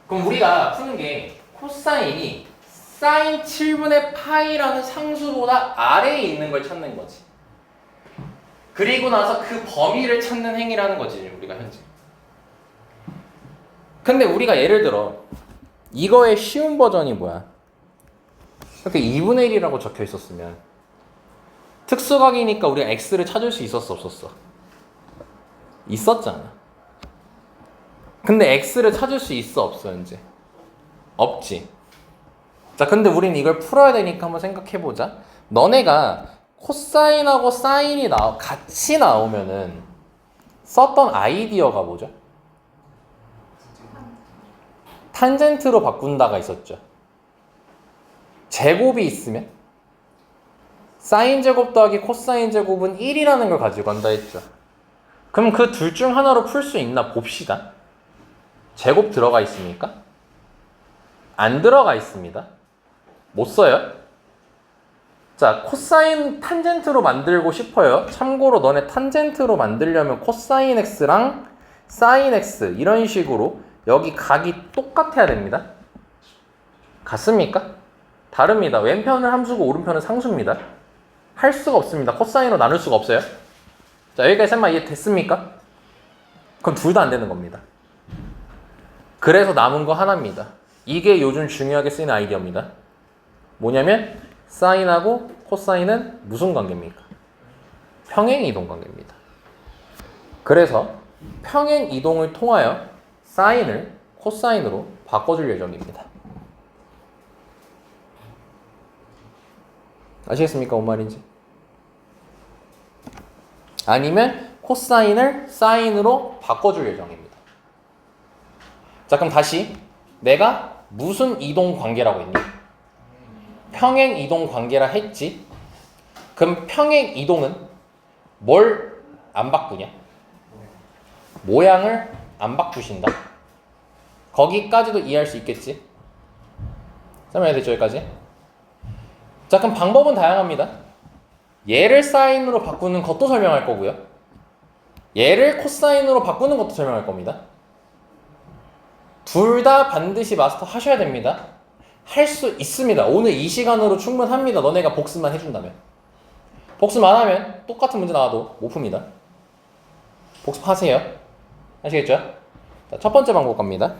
그럼 우리가 푸는 게 코사인이 사인 7분의 파이라는 상수보다 아래에 있는 걸 찾는 거지. 그리고 나서 그 범위를 찾는 행위라는 거지, 우리가 현재. 근데 우리가 예를 들어 이거의 쉬운 버전이 뭐야? 이렇게 2분의 1이라고 적혀 있었으면 특수각이니까 우리가 x를 찾을 수 있었어, 없었어? 있었잖아. 근데 x를 찾을 수 있어, 없어, 현재? 없지. 자, 근데 우린 이걸 풀어야 되니까 한번 생각해보자. 너네가 코사인하고 사인이 같이 나오면은 썼던 아이디어가 뭐죠? 탄젠트로 바꾼다가 있었죠. 제곱이 있으면 사인 제곱 더하기 코사인 제곱은 1이라는 걸 가지고 간다 했죠. 그럼 그 둘 중 하나로 풀 수 있나 봅시다. 제곱 들어가 있습니까? 안 들어가 있습니다. 못 써요. 자, 코사인 탄젠트로 만들고 싶어요. 참고로 너네 탄젠트로 만들려면 코사인 x랑 사인 x 이런 식으로 여기 각이 똑같아야 됩니다. 같습니까? 다릅니다. 왼편은 함수고 오른편은 상수입니다. 할 수가 없습니다. 코사인으로 나눌 수가 없어요. 자, 여기까지 셈마 이해 됐습니까? 그럼 둘 다 안 되는 겁니다. 그래서 남은 거 하나입니다. 이게 요즘 중요하게 쓰이는 아이디어입니다. 뭐냐면 사인하고 코사인은 무슨 관계입니까? 평행이동 관계입니다. 그래서 평행이동을 통하여 사인을 코사인으로 바꿔줄 예정입니다. 아시겠습니까? 뭔 말인지? 아니면 코사인을 사인으로 바꿔줄 예정입니다. 자, 그럼 다시 내가 무슨 이동 관계라고 했니? 평행 이동 관계라 했지. 그럼 평행 이동은 뭘 안 바꾸냐? 모양을 안 바꾸신다. 거기까지도 이해할 수 있겠지? 설명이 됐죠, 여기까지? 자, 그럼 방법은 다양합니다. 얘를 사인으로 바꾸는 것도 설명할 거고요. 얘를 코사인으로 바꾸는 것도 설명할 겁니다. 둘 다 반드시 마스터 하셔야 됩니다. 할 수 있습니다. 오늘 이 시간으로 충분합니다. 너네가 복습만 해준다면. 복습 안 하면 똑같은 문제 나와도 못 풉니다. 복습하세요. 아시겠죠? 자, 첫 번째 방법 갑니다.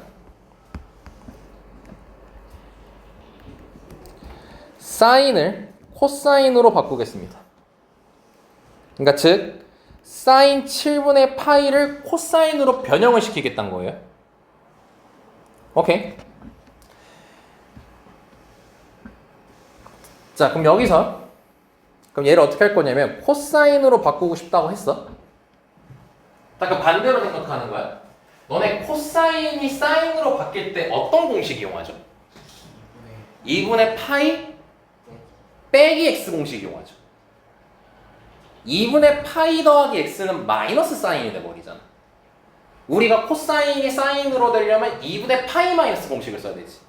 사인을 코사인으로 바꾸겠습니다. 그러니까 즉 사인 7분의 파이를 코사인으로 변형을 시키겠다는 거예요. 오케이. 자, 그럼 여기서 그럼 얘를 어떻게 할 거냐면 코사인으로 바꾸고 싶다고 했어. 자, 그럼 반대로 생각하는 거야. 너네 코사인이 사인으로 바뀔 때 어떤 공식 이용하죠? 2분의 파이 빼기 x 공식 이용하죠. 2분의 파이 더하기 x는 마이너스 사인이 돼버리잖아. 우리가 코사인이 사인으로 되려면 2분의 파이 마이너스 공식을 써야 되지.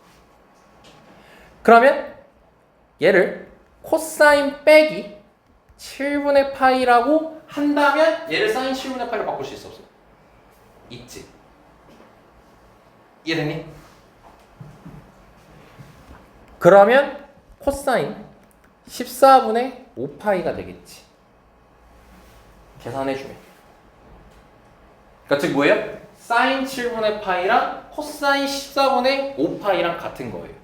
그러면 얘를 코사인 빼기 7분의 파이라고 한다면 얘를 사인 7분의 파이로 바꿀 수 있어, 없어? 있지. 이해됐니? 그러면 코사인 14분의 5파이가 되겠지. 계산해주면. 그러니까 즉 뭐예요? 사인 7분의 파이랑 코사인 14분의 5파이랑 같은 거예요.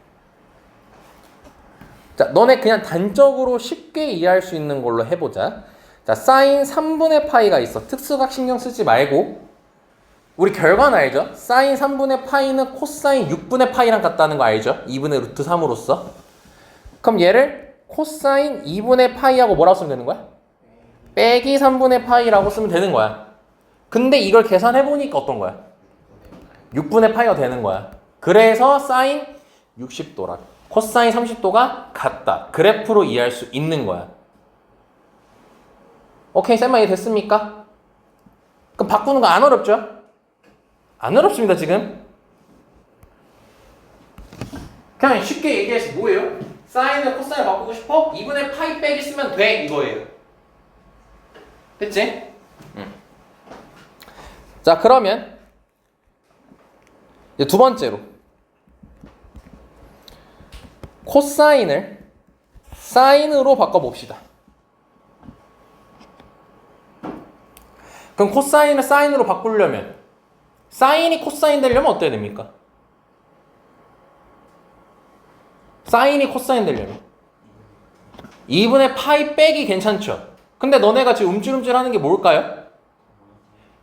자, 너네 그냥 단적으로 쉽게 이해할 수 있는 걸로 해보자. 자, 사인 3분의 파이가 있어. 특수각 신경 쓰지 말고 우리 결과는 알죠? 사인 3분의 파이는 코사인 6분의 파이랑 같다는 거 알죠? 2분의 루트 3으로서. 그럼 얘를 코사인 2분의 파이하고 뭐라고 쓰면 되는 거야? 빼기 3분의 파이라고 쓰면 되는 거야. 근데 이걸 계산해보니까 어떤 거야? 6분의 파이가 되는 거야. 그래서 사인 60도라. 코사인 30도가 같다. 그래프로 이해할 수 있는 거야. 오케이, 쌤마 이해 됐습니까? 그럼 바꾸는 거 안 어렵죠? 안 어렵습니다, 지금. 그냥 쉽게 얘기해서 뭐예요? 사인을 코사인 바꾸고 싶어? 2분의 파이 빼기 쓰면 돼, 이거예요. 됐지? 자, 그러면 이제 두 번째로 코사인을 사인으로 바꿔봅시다. 그럼 코사인을 사인으로 바꾸려면 사인이 코사인 되려면 어때야 됩니까? 사인이 코사인 되려면 2분의 파이 빼기 괜찮죠? 근데 너네가 지금 움찔움찔 하는 게 뭘까요?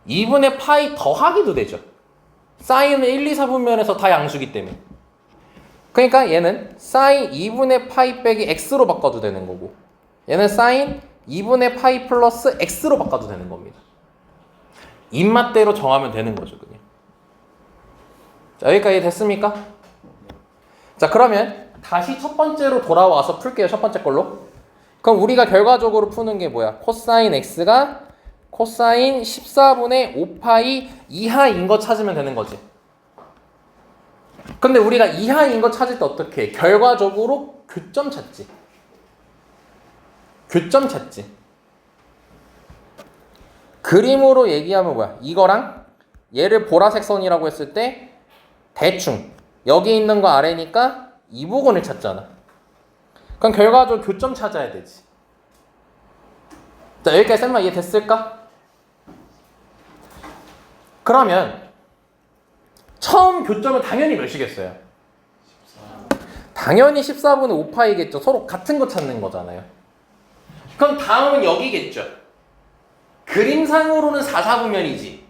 2분의 파이 더하기도 되죠. 사인은 1, 2, 4분면에서 다 양수기 때문에. 그러니까 얘는 사인 2분의 파이 빼기 x로 바꿔도 되는 거고, 얘는 사인 2분의 파이 플러스 x로 바꿔도 되는 겁니다. 입맛대로 정하면 되는 거죠, 그냥. 자, 여기까지 됐습니까? 자, 그러면 다시 첫 번째로 돌아와서 풀게요. 첫 번째 걸로. 그럼 우리가 결과적으로 푸는 게 뭐야? 코사인 x가 코사인 14분의 5파이 이하인 거 찾으면 되는 거지. 근데 우리가 이하인 거 찾을 때 어떻게 해? 결과적으로 교점 찾지. 교점 찾지. 그림으로 얘기하면 뭐야? 이거랑 얘를 보라색 선이라고 했을 때 대충 여기 있는 거 아래니까 이 부분을 찾잖아. 그럼 결과적으로 교점 찾아야 되지. 자, 여기까지 쌤마 이해됐을까? 그러면 처음 교점은 당연히 몇이겠어요? 14. 당연히 14분의 5파이겠죠. 서로 같은 거 찾는 거잖아요. 그럼 다음은 여기겠죠. 그림상으로는 4, 4분면이지.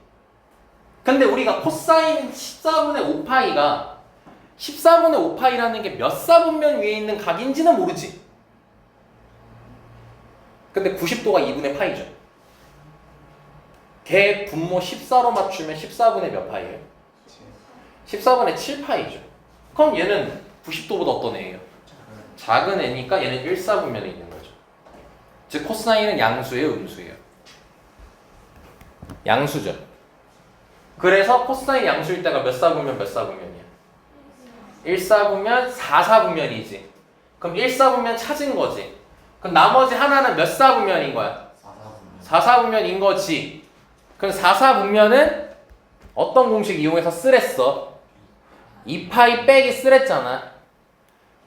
근데 우리가 코사인 14분의 5파이가 14분의 5파이라는 게 몇 사분면 위에 있는 각인지는 모르지. 근데 90도가 2분의 파이죠. 걔 분모 14로 맞추면 14분의 몇 파이예요? 14분의 7파이죠. 그럼 얘는 90도보다 어떤 애예요? 작은 애니까 얘는 1사분면에 있는 거죠. 즉 코사인은 양수예요, 음수예요? 양수죠. 그래서 코사인 양수일 때가 몇 사분면 몇 사분면이야? 1사분면 4사분면이지. 그럼 1사분면 찾은 거지. 그럼 나머지 하나는 몇 사분면인 거야? 4사분면인 거지. 그럼 4사분면은 어떤 공식 이용해서 쓰랬어? 2파이 빼기 쓰랬잖아.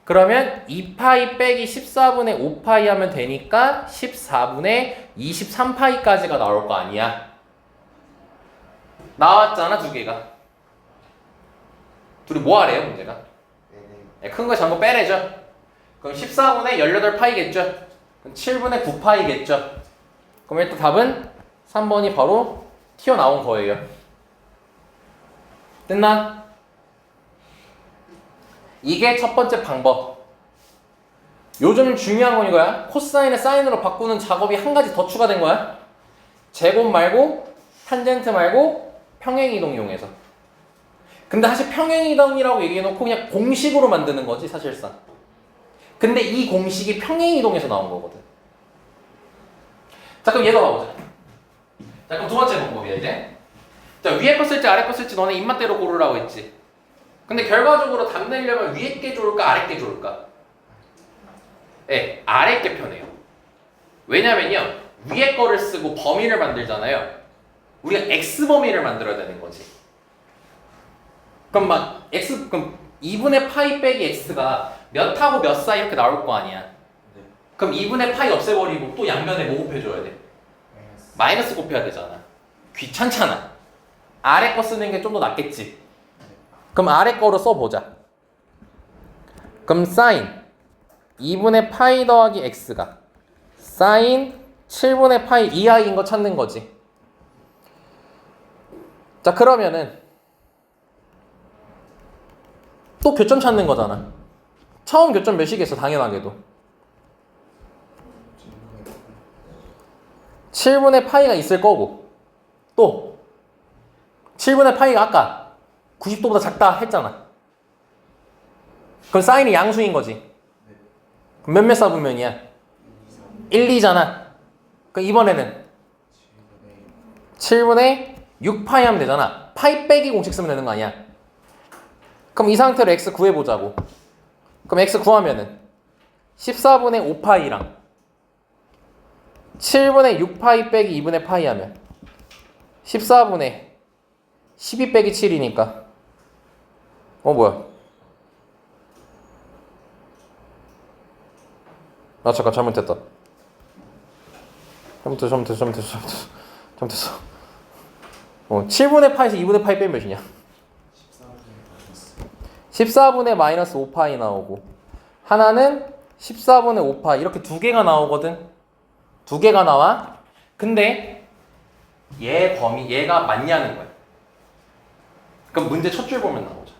그러면 2파이 빼기 14분의 5파이 하면 되니까 14분의 23파이까지가 나올 거 아니야. 나왔잖아, 두 개가. 둘이 뭐 하래요, 문제가? 큰 거 작은 거 빼래죠. 그럼 14분의 18파이겠죠. 그럼 7분의 9파이겠죠. 그럼 일단 답은 3번이 바로 튀어나온 거예요. 됐나? 이게 첫 번째 방법. 요즘 중요한 건 이거야. 코사인을 사인으로 바꾸는 작업이 한 가지 더 추가된 거야. 제곱 말고 탄젠트 말고 평행이동 이용해서. 근데 사실 평행이동이라고 얘기해놓고 그냥 공식으로 만드는 거지 사실상. 근데 이 공식이 평행이동에서 나온 거거든. 자, 그럼 얘가 봐보자. 자, 그럼 두 번째 방법이야 이제. 자, 위에 거 쓸지 아래 거 쓸지 너네 입맛대로 고르라고 했지. 근데 결과적으로 답 내려면 위에 게 좋을까 아래 게 좋을까? 네, 아래 게 편해요. 왜냐면요, 위에 거를 쓰고 범위를 만들잖아요. 우리가 x 범위를 만들어야 되는 거지. 그럼 막 x 그럼 2분의 파이 빼기 x가 몇하고 몇 사이 이렇게 나올 거 아니야. 네. 그럼 2분의 파이 없애버리고 또 양면에 뭐 곱해줘야 돼? 마이너스 곱해야 되잖아. 귀찮잖아. 아래 거 쓰는 게 좀 더 낫겠지. 그럼 아래 거로 써보자. 그럼 사인 2분의 파이 더하기 x가 사인 7분의 파이 이하인 거 찾는 거지. 자, 그러면은 또 교점 찾는 거잖아. 처음 교점 몇이겠어, 당연하게도. 7분의 파이가 있을 거고, 또 7분의 파이가 아까 90도보다 작다 했잖아. 그럼 사인이 양수인 거지. 그럼 몇몇 사분면이야? 1, 2잖아. 그럼 이번에는 7분의 6파이 하면 되잖아. 파이 빼기 공식 쓰면 되는 거 아니야? 그럼 이 상태로 x 구해보자고. 그럼 x 구하면은 14분의 5파이랑 7분의 6파이 빼기 2분의 파이 하면 14분의 12 빼기 7이니까 뭐야? 아 잠깐 잘못했다. 잘못했어. 7분의 파에서 2분의 파이 빼면 몇이냐? 14분의 마이너스 5파이 나오고 하나는 14분의 5파 이렇게 두 개가 나오거든. 두 개가 나와. 근데 얘가 맞냐는 거야. 그럼 문제 첫 줄 보면 나오잖아.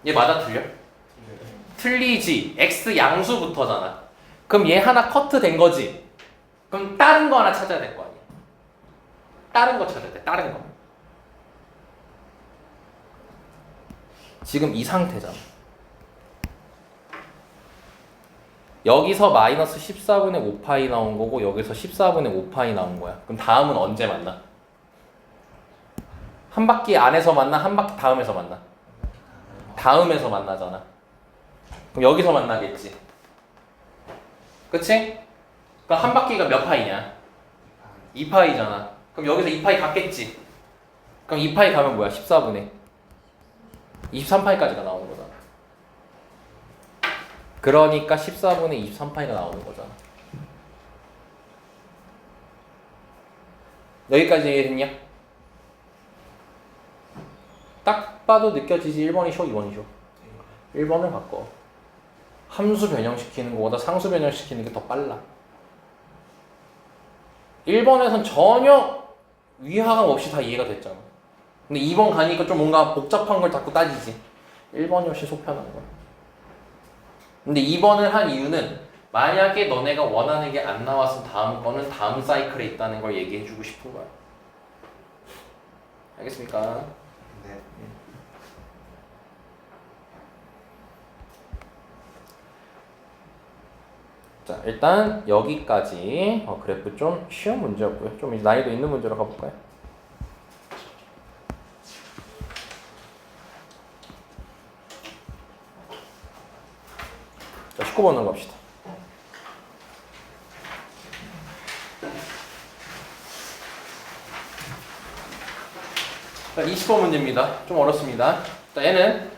얘 맞아 틀려? 틀리지. x 양수부터잖아. 그럼 얘 하나 커트 된 거지. 그럼 다른 거 하나 찾아야 될 거 아니야. 다른 거 찾아야 돼. 다른 거. 지금 이 상태잖아. 여기서 마이너스 14분의 5파이 나온 거고 여기서 14분의 5파이 나온 거야. 그럼 다음은 언제 만나? 한 바퀴 안에서 만나? 한 바퀴 다음에서 만나? 다음에서 만나잖아. 그럼 여기서 만나겠지. 그치? 그럼 한 바퀴가 몇 파이냐? 2파이잖아. 그럼 여기서 2파이 갔겠지. 그럼 2파이 가면 뭐야? 14분의 23파이까지가 나오는 거잖아. 그러니까 14분의 23파이가 나오는 거잖아. 여기까지 이해됐냐? 딱 봐도 느껴지지. 1번이 쇼, 2번이 쇼. 1번을 바꿔. 함수 변형시키는 것보다 상수 변형시키는 게 더 빨라. 1번에선 전혀 위화감 없이 다 이해가 됐잖아. 근데 2번 가니까 좀 뭔가 복잡한 걸 자꾸 따지지. 1번이 훨씬 속편한 거야. 근데 2번을 한 이유는 만약에 너네가 원하는 게 안 나왔으면 다음 거는 다음 사이클에 있다는 걸 얘기해주고 싶은 거야. 알겠습니까? 네. 자, 일단 여기까지 그래프 좀 쉬운 문제였고요. 좀 난이도 있는 문제로 가볼까요? 자, 19번으로 갑시다. 자, 20번 문제입니다. 좀 어렵습니다. 자, 얘는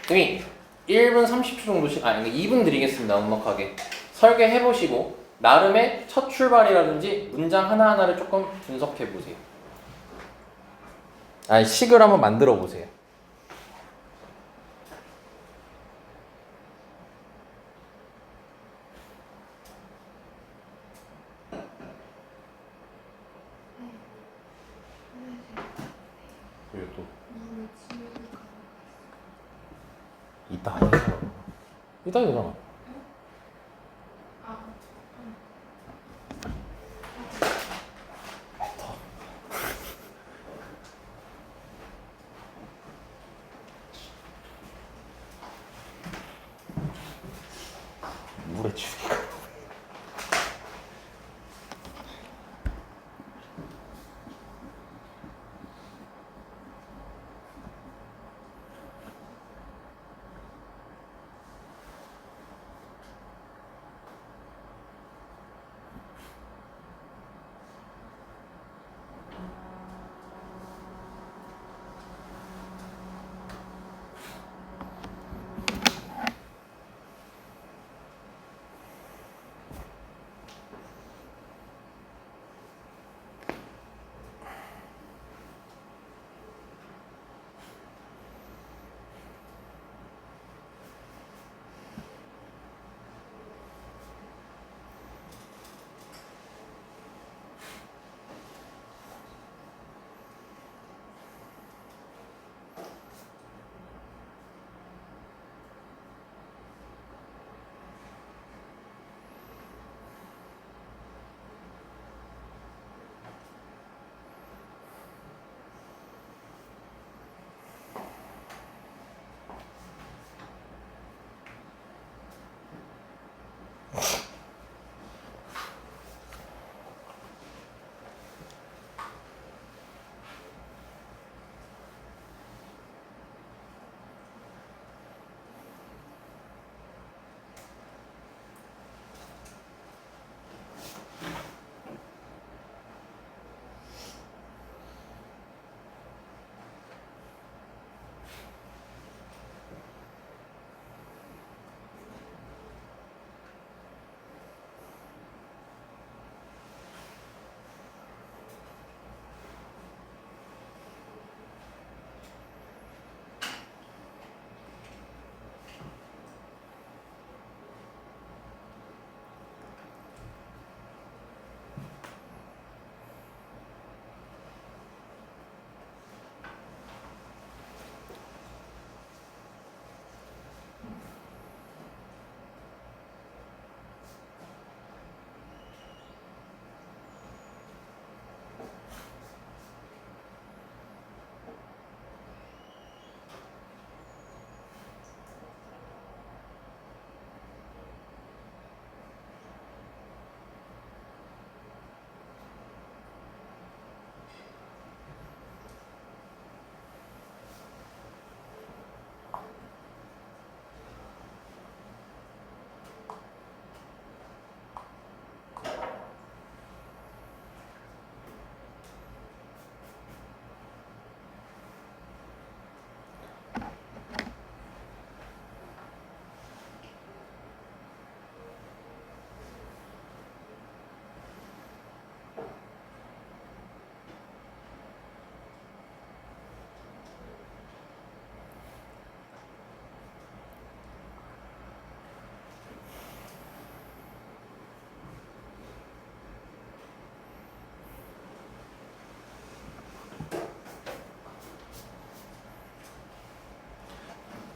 이미 1분 30초 정도씩, 2분 드리겠습니다. 넉넉하게 설계해보시고 나름의 첫 출발이라든지 문장 하나하나를 조금 분석해보세요. 식을 한번 만들어보세요. 또 이따 하니까 이따 되잖아. 물에 치우기가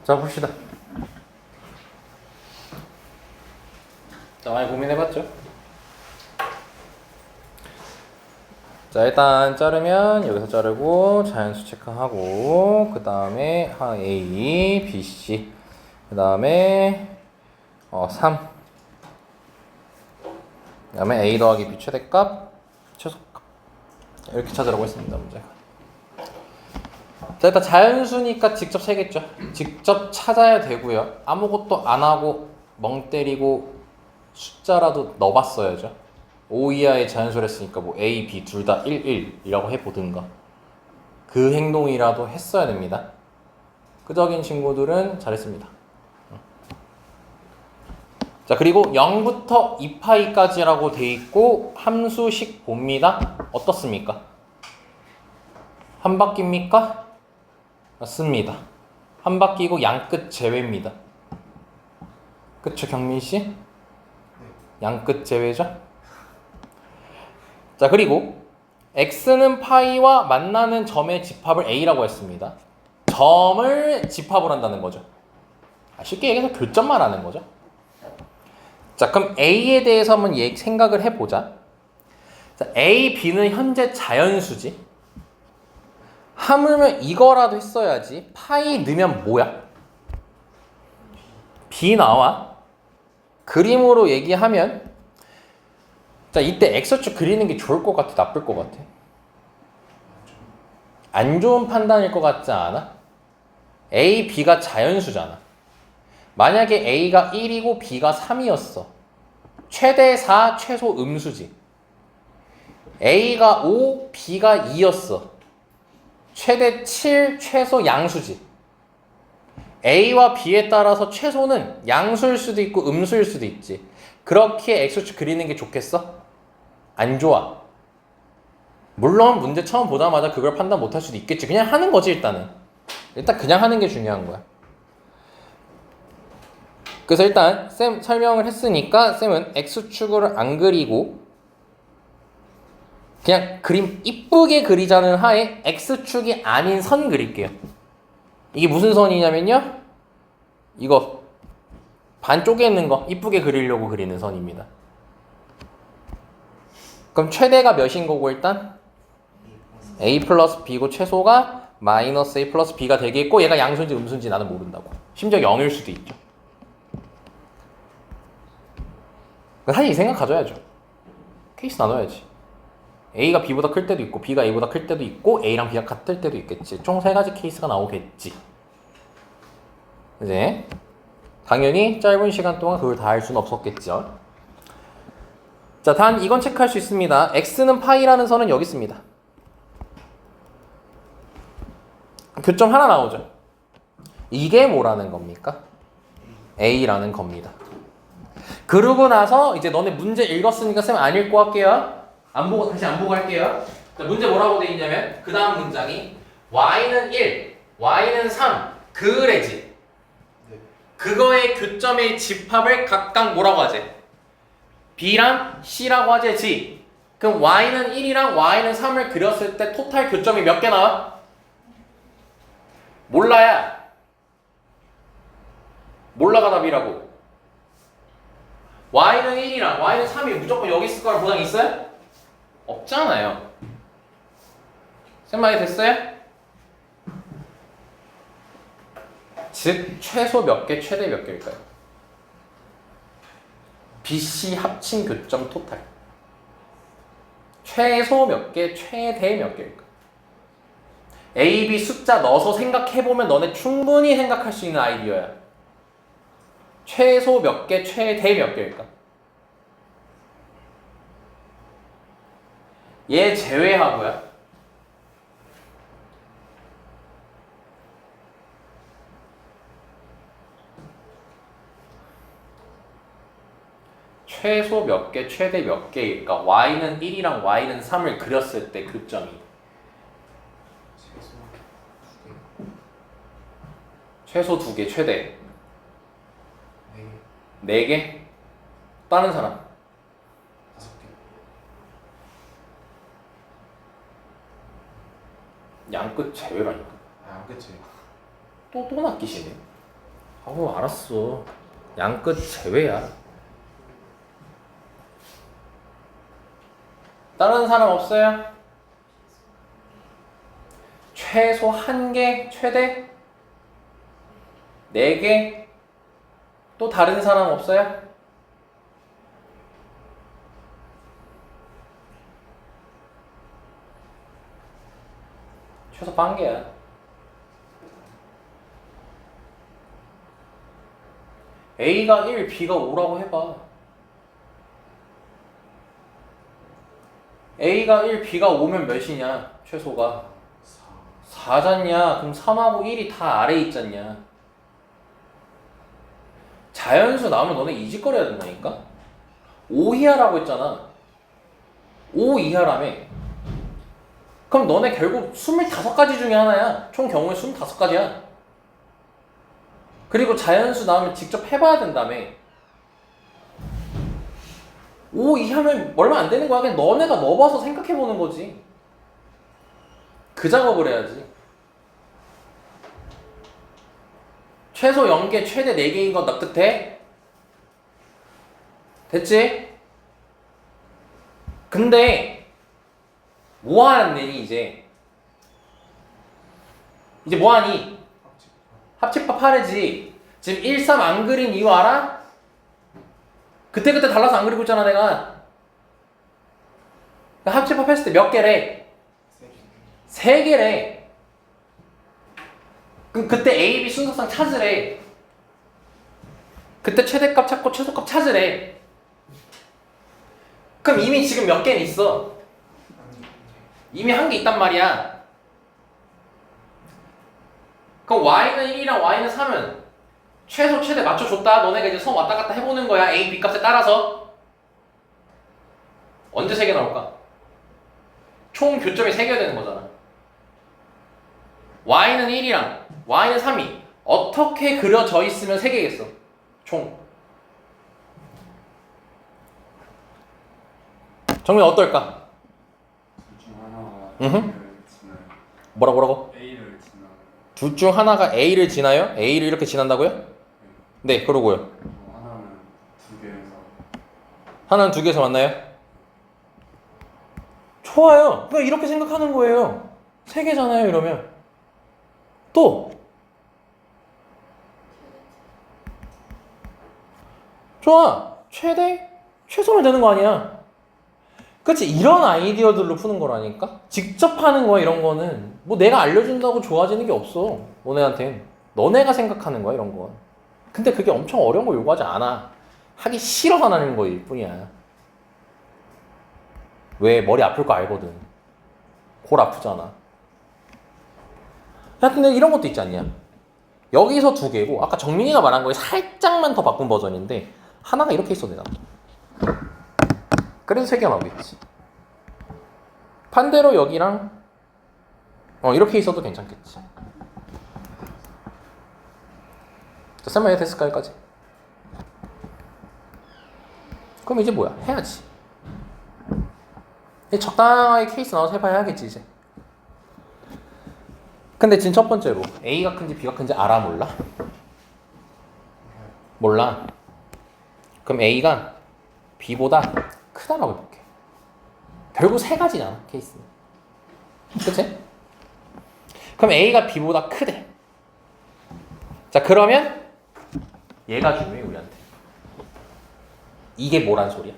자, 봅시다. 자, 많이 고민해봤죠? 자, 일단 자르면 여기서 자르고 자연수 체크하고 그 다음에 A, B, C 그 다음에 3 그 다음에 A 더하기 B 최대값 최소값 이렇게 찾으라고 했습니다. 문제가. 자, 일단 자연수니까 직접 세겠죠. 직접 찾아야 되고요. 아무것도 안 하고 멍 때리고 숫자라도 넣어봤어야죠. 5 이하의 자연수를 했으니까 뭐 A, B 둘 다 1, 1이라고 해보든가 그 행동이라도 했어야 됩니다. 끄적인 친구들은 잘했습니다. 자, 그리고 0부터 2파이까지라고 돼 있고 함수식 봅니다. 어떻습니까? 한 바퀴입니까? 맞습니다. 한 바퀴고 양끝 제외입니다. 그쵸, 경민씨? 양끝 제외죠? 자, 그리고 x는 파이와 만나는 점의 집합을 a라고 했습니다. 점을 집합을 한다는 거죠. 쉽게 얘기해서 교점 말하는 거죠. 자, 그럼 a에 대해서 한번 생각을 해보자. 자, a, b는 현재 자연수지. 하물며 이거라도 했어야지. 파이 넣으면 뭐야? b 나와. 그림으로 얘기하면 자, 이때 x축 그리는 게 좋을 것 같아? 나쁠 것 같아? 안 좋은 판단일 것 같지 않아? a, b가 자연수잖아. 만약에 a가 1이고 b가 3이었어. 최대 4, 최소 음수지. a가 5, b가 2였어. 최대 7, 최소 양수지. a와 b에 따라서 최소는 양수일 수도 있고 음수일 수도 있지. 그렇게 x축 그리는 게 좋겠어? 안 좋아. 물론 문제 처음 보자마자 그걸 판단 못할 수도 있겠지. 그냥 하는 거지 일단은. 일단 그냥 하는 게 중요한 거야. 그래서 일단 쌤 설명을 했으니까 쌤은 x축을 안 그리고 그냥 그림 이쁘게 그리자는 하에 x축이 아닌 선 그릴게요. 이게 무슨 선이냐면요. 이거 반 쪼개는 거 이쁘게 그리려고 그리는 선입니다. 그럼 최대가 몇인 거고 일단? a 플러스 b고 최소가 마이너스 a 플러스 b가 되겠고 얘가 양수인지 음수인지 나는 모른다고. 심지어 0일 수도 있죠. 사실 이 생각 가져야죠. 케이스 나눠야지. a가 b보다 클 때도 있고 b가 a보다 클 때도 있고 a랑 b가 같을 때도 있겠지. 총 3가지 케이스가 나오겠지. 이제 당연히 짧은 시간 동안 그걸 다 할 수는 없었겠죠. 자, 단 이건 체크할 수 있습니다. x는 파이라는 선은 여기 있습니다. 교점 하나 나오죠. 이게 뭐라는 겁니까? a라는 겁니다. 그러고 나서 이제 너네 문제 읽었으니까 쌤 안 읽고 할게요. 다시 안 보고 할게요. 자, 문제 뭐라고 돼 있냐면 그 다음 문장이 y는 1, y는 3 그래지. 그거의 교점의 집합을 각각 뭐라고 하지? b랑 c라고 하지. 그럼 y는 1이랑 y는 3을 그렸을 때 토탈 교점이 몇 개 나와? 몰라야. 몰라가 답이라고. y는 1이랑 y는 3이 무조건 여기 있을 거라 보장 있어요? 없잖아요. 쌤 말이 됐어요? 즉 최소 몇 개, 최대 몇 개일까요? BC 합친 교점 토탈. 최소 몇 개, 최대 몇 개일까? A, B 숫자 넣어서 생각해보면 너네 충분히 생각할 수 있는 아이디어야. 최소 몇 개, 최대 몇 개일까? 얘 제외하고요. 최소 몇 개, 최대 몇 개일까? y는 1이랑 y는 3을 그렸을 때 교점이 최소 2개, 최대 4개? 다른 사람 5개. 양끝 제외라니까. 아, 양끝 제외. 또 낚이시네. 아우 알았어. 양끝 제외야. 다른 사람 없어요? 최소 1개, 최대 4개? 또 다른 사람 없어요? 최소 1개야. A가 1, B가 5라고 해봐. A가 1, B가 5면 몇이냐? 최소가 4잖냐? 그럼 3하고 1이 다 아래에 있잖냐? 자연수 나오면 너네 이직거려야 된다니까? 5 이하라고 했잖아. 5 이하라며. 그럼 너네 결국 25가지 중에 하나야. 총 경우에 25가지야. 그리고 자연수 나오면 직접 해봐야 된다며. 5 이하면 얼마 안 되는 거야. 그냥 너네가 넣어봐서 생각해보는 거지. 그 작업을 해야지. 최소 0개, 최대 4개인 건 납득돼? 됐지? 근데 뭐 하니 이제? 이제 뭐 하니? 합집합 하래지. 지금 1, 3 안 그린 이유 알아? 그때그때 달라서 안 그리고 있잖아 내가. 합집합 했을 때 몇 개래? 3개래. 그럼 그때 A, B 순서상 찾으래. 그때 최대값 찾고 최소값 찾으래. 그럼 이미 지금 몇 개는 있어? 이미 1개 있단 말이야. 그럼 Y는 1이랑 Y는 3은 최소 최대 맞춰줬다. 너네가 이제 선 왔다 갔다 해보는 거야. A, B 값에 따라서. 언제 3개 나올까? 총 교점이 3개가 되는 거잖아. Y는 1이랑 Y는 3이 어떻게 그려져 있으면 3개겠어? 총. 정민 어떨까? 둘 중 하나가 음흠. A를 지나요. 뭐라고? A를 지나요. 둘 중 하나가 A를 지나요? A를 이렇게 지난다고요? 네, 그러고요. 하나는 2개에서 하나는 2개에서 만나요? 좋아요. 그러니까 이렇게 생각하는 거예요. 3개잖아요, 이러면. 또 좋아. 최대? 최소면 되는 거 아니야. 그치? 이런 아이디어들로 푸는 거라니까? 직접 하는 거야, 이런 거는. 뭐 내가 알려준다고 좋아지는 게 없어. 너네한텐. 너네가 생각하는 거야, 이런 건. 근데 그게 엄청 어려운 거 요구하지 않아. 하기 싫어서 하는 거일 뿐이야. 왜? 머리 아플 거 알거든. 골 아프잖아. 하여튼 이런 것도 있지 않냐? 여기서 2개고 아까 정민이가 말한 거에 살짝만 더 바꾼 버전인데 하나가 이렇게 있어도 되나? 그래서 3개가 나오겠지. 반대로 여기랑 이렇게 있어도 괜찮겠지. 자, 설마 이해 됐을까 여기까지? 그럼 이제 뭐야? 해야지. 적당하게 케이스 나와서 해봐야겠지 이제. 근데 지금 첫 번째로 A가 큰지 B가 큰지 알아 몰라? 몰라. 그럼 A가 B보다 크다라고 해볼게. 결국 3가지잖아 케이스는. 그치? 그럼 A가 B보다 크대. 자 그러면 얘가 중요해 우리한테. 이게 뭐란 소리야?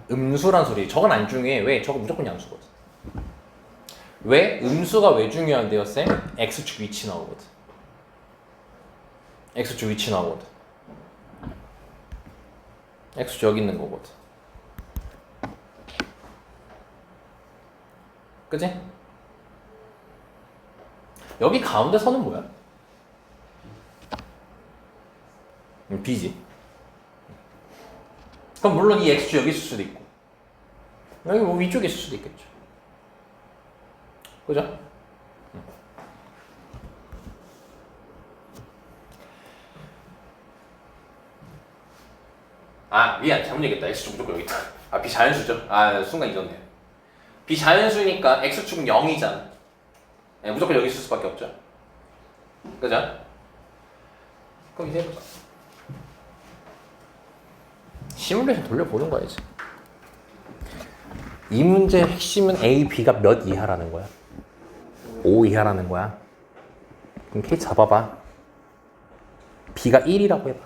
음수란 소리. 저건 안 중요해. 왜? 저건 무조건 양수거든. 왜? 음수가 왜 중요한데요, 쌤? X축 위치 나오거든. X축 위치 나오거든. X축 여기 있는 거거든. 그치? 여기 가운데 선은 뭐야? B지. 그럼 물론 이 X축 여기 있을 수도 있고 여기 뭐 위쪽에 있을 수도 있겠죠. 그죠? 미안 잘못 얘기했다. X축 무조건 여기 있다. 비자연수죠. 순간 잊었네요. 비자연수니까 X축은 0이잖아. 무조건 여기 있을 수밖에 없죠. 그죠? 그럼 이제 해보자. 시뮬레이션 돌려보는 거야 이제. 이 문제의 핵심은 A, B가 몇 이하라는 거야? 5 이하라는 거야. 그럼 K 잡아봐. B가 1이라고 해봐.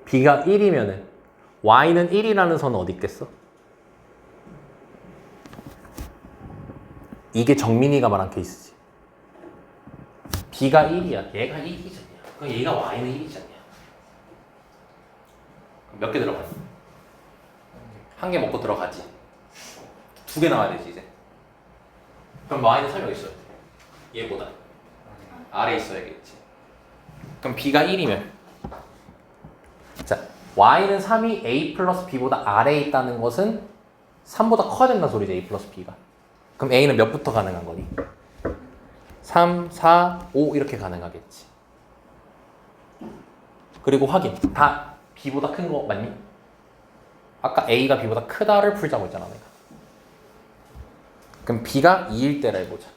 B가 1이면은 Y는 1이라는 선은 어디 있겠어? 이게 정민이가 말한 케이스지. B가 1이야. 얘가 1이잖냐. 그럼 얘가 Y는 1이잖냐. 몇 개 들어가니? 한 개 먹고 들어가지. 2개 나와야 되지 이제. 그럼 Y는 3이 어디 있어야 돼? 얘보다 아래에 있어야겠지. 그럼 B가 1이면 자 Y는 3이 A 플러스 B보다 아래에 있다는 것은 3보다 커야 된다는 소리지. A 플러스 B가. 그럼 A는 몇부터 가능한 거니? 3, 4, 5 이렇게 가능하겠지. 그리고 확인. 다 B보다 큰 거 맞니? 아까 A가 B보다 크다를 풀자고 했잖아 내가. 그럼 B가 2일 때라 해보자.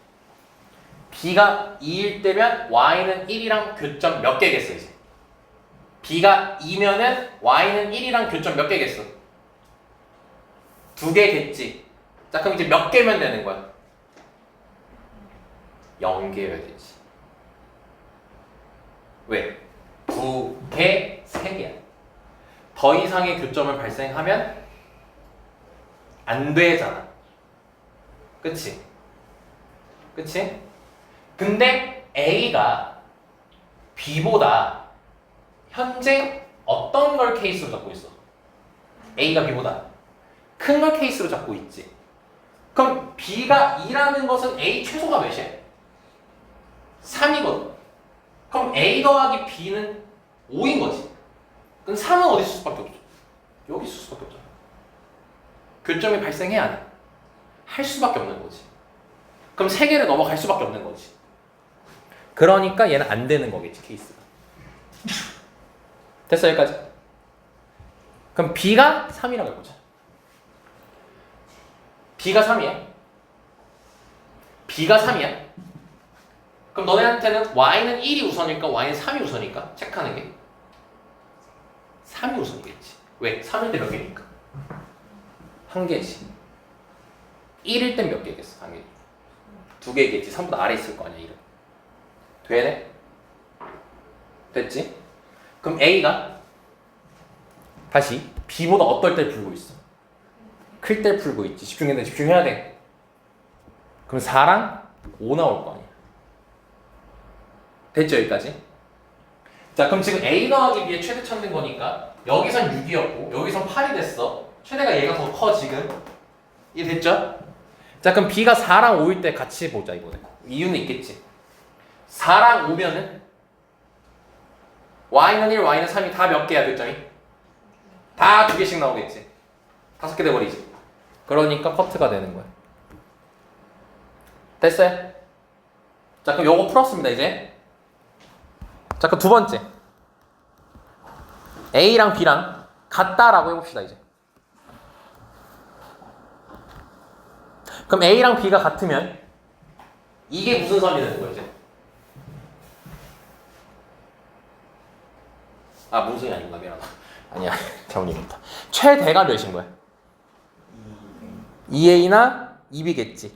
B가 2일 때면 Y는 1이랑 교점 몇 개겠어 이제? B가 2면은 Y는 1이랑 교점 몇 개겠어? 2개겠지. 자 그럼 이제 몇 개면 되는 거야? 0개여야 되지. 왜? 2개, 3개야. 더 이상의 교점을 발생하면 안 되잖아. 그치? 그치? 근데 A가 B보다 현재 어떤 걸 케이스로 잡고 있어? A가 B보다 큰 걸 케이스로 잡고 있지. 그럼 B가 2라는 것은 A 최소가 몇이야? 3이거든. 그럼 A 더하기 B는 5인 거지. 그럼 3은 어디 있을 수밖에 없죠? 여기 있을 수밖에 없잖아. 교점이 발생해야 안 해? 할 수밖에 없는 거지. 그럼 3개를 넘어갈 수밖에 없는 거지. 그러니까 얘는 안 되는 거겠지, 케이스가. 됐어, 여기까지. 그럼 B가 3이라고 해보자. B가 3이야. B가 3이야. 그럼 너네한테는 Y는 1이 우선일까? Y는 3이 우선일까? 체크하는 게 3이 우선이겠지. 왜? 3일 때 몇 개니까? 한 개지. 1일 땐 몇 개겠어? 한 개. 2개겠지. 3보다 아래 있을 거 아니야, 1은. 되네? 됐지? 그럼 A가 다시 B보다 어떨 때 풀고 있어? 클 때 풀고 있지. 집중해야 돼. 그럼 4랑 5 나올 거 아니야. 됐죠, 여기까지? 자, 그럼 지금 A 더하기 B의 최대 찾는 거니까 여기선 6이었고 여기선 8이 됐어. 최대가 얘가 더 커 지금. 이해 됐죠? 자, 그럼 B가 4랑 5일 때 같이 보자 이번에. 이유는 있겠지. 4랑 5면은 Y는 1, Y는 3이 다 몇 개야 교점이? 다 2개씩 나오겠지. 5개 돼버리지. 그러니까 커트가 되는 거야. 됐어요? 자, 그럼 요거 풀었습니다 이제. 자, 그럼 두 번째. A랑 B랑 같다라고 해봅시다 이제. 그럼 A랑 B가 같으면 이게 무슨 선이 되는 거야 이제? 아, 무슨 선이 아닌가? 미안하다. 아니야, 잘못 읽었다. 최대가 몇인 거야? 2A나 2B겠지.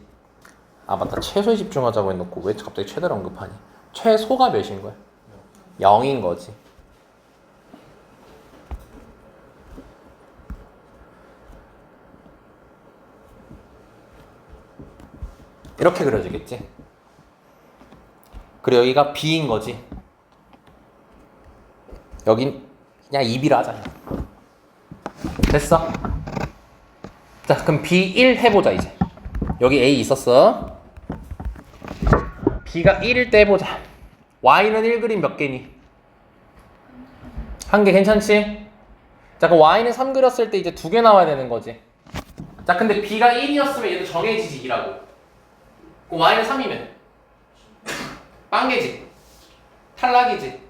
아, 맞다. 최소에 집중하자고 해놓고 왜 갑자기 최대를 언급하니? 최소가 몇인 거야? 0인 거지. 이렇게 그려지겠지. 그리고 여기가 B인 거지. 여긴 그냥 2B라 하자. 됐어? 자, 그럼 B1 해보자 이제. 여기 A 있었어. B가 1일 때 해보자. Y는 1 그림 몇 개니? 한 개 괜찮지? 자, 그럼 Y는 3 그렸을 때 이제 2개 나와야 되는 거지. 자, 근데 B가 1이었으면 얘도 정해지지 2라고. 그럼 Y는 3이면 빵개지. 탈락이지.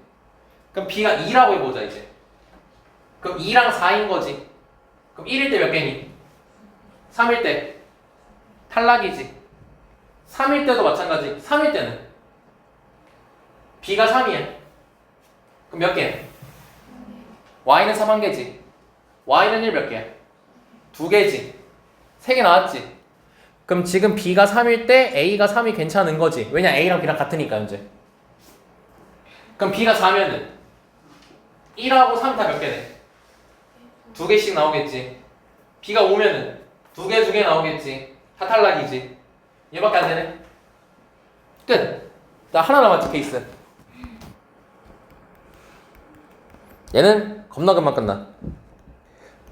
그럼 B가 2라고 해보자 이제. 그럼 2랑 4인 거지. 그럼 1일 때 몇 개니? 3일 때 탈락이지. 3일 때도 마찬가지. 3일 때는 B가 3이야. 그럼 몇 개야? Y는 3 한 개지. Y는 1 몇 개야? 2개지. 3개 나왔지. 그럼 지금 B가 3일 때 A가 3이 괜찮은 거지. 왜냐 A랑 B랑 같으니까 현재. 그럼 B가 4면은 1하고 3 다 몇 개 돼? 2개씩 나오겠지. B가 5면은 2개 나오겠지. 다 탈락이지. 얘밖에 안 되네. 끝. 나 하나 남았지 케이스. 얘는 겁나 금방 끝나.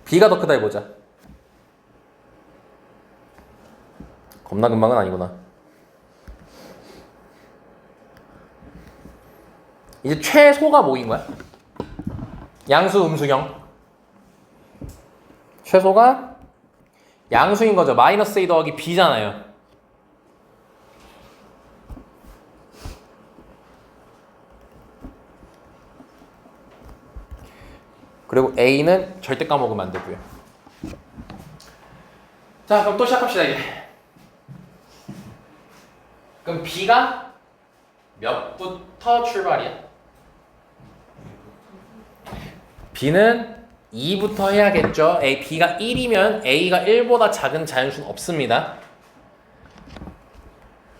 B가 더 크다 해보자. 겁나 금방은 아니구나. 이제 최소가 뭐인 거야? 양수, 음수형. 최소가 양수인 거죠. 마이너스 A 더하기 B잖아요. 그리고 A는 절대 까먹으면 안 되고요. 자, 그럼 또 시작합시다 이제. 그럼 B가 몇부터 출발이야? B는 2부터 해야겠죠. B가 1이면 A가 1보다 작은 자연수는 없습니다.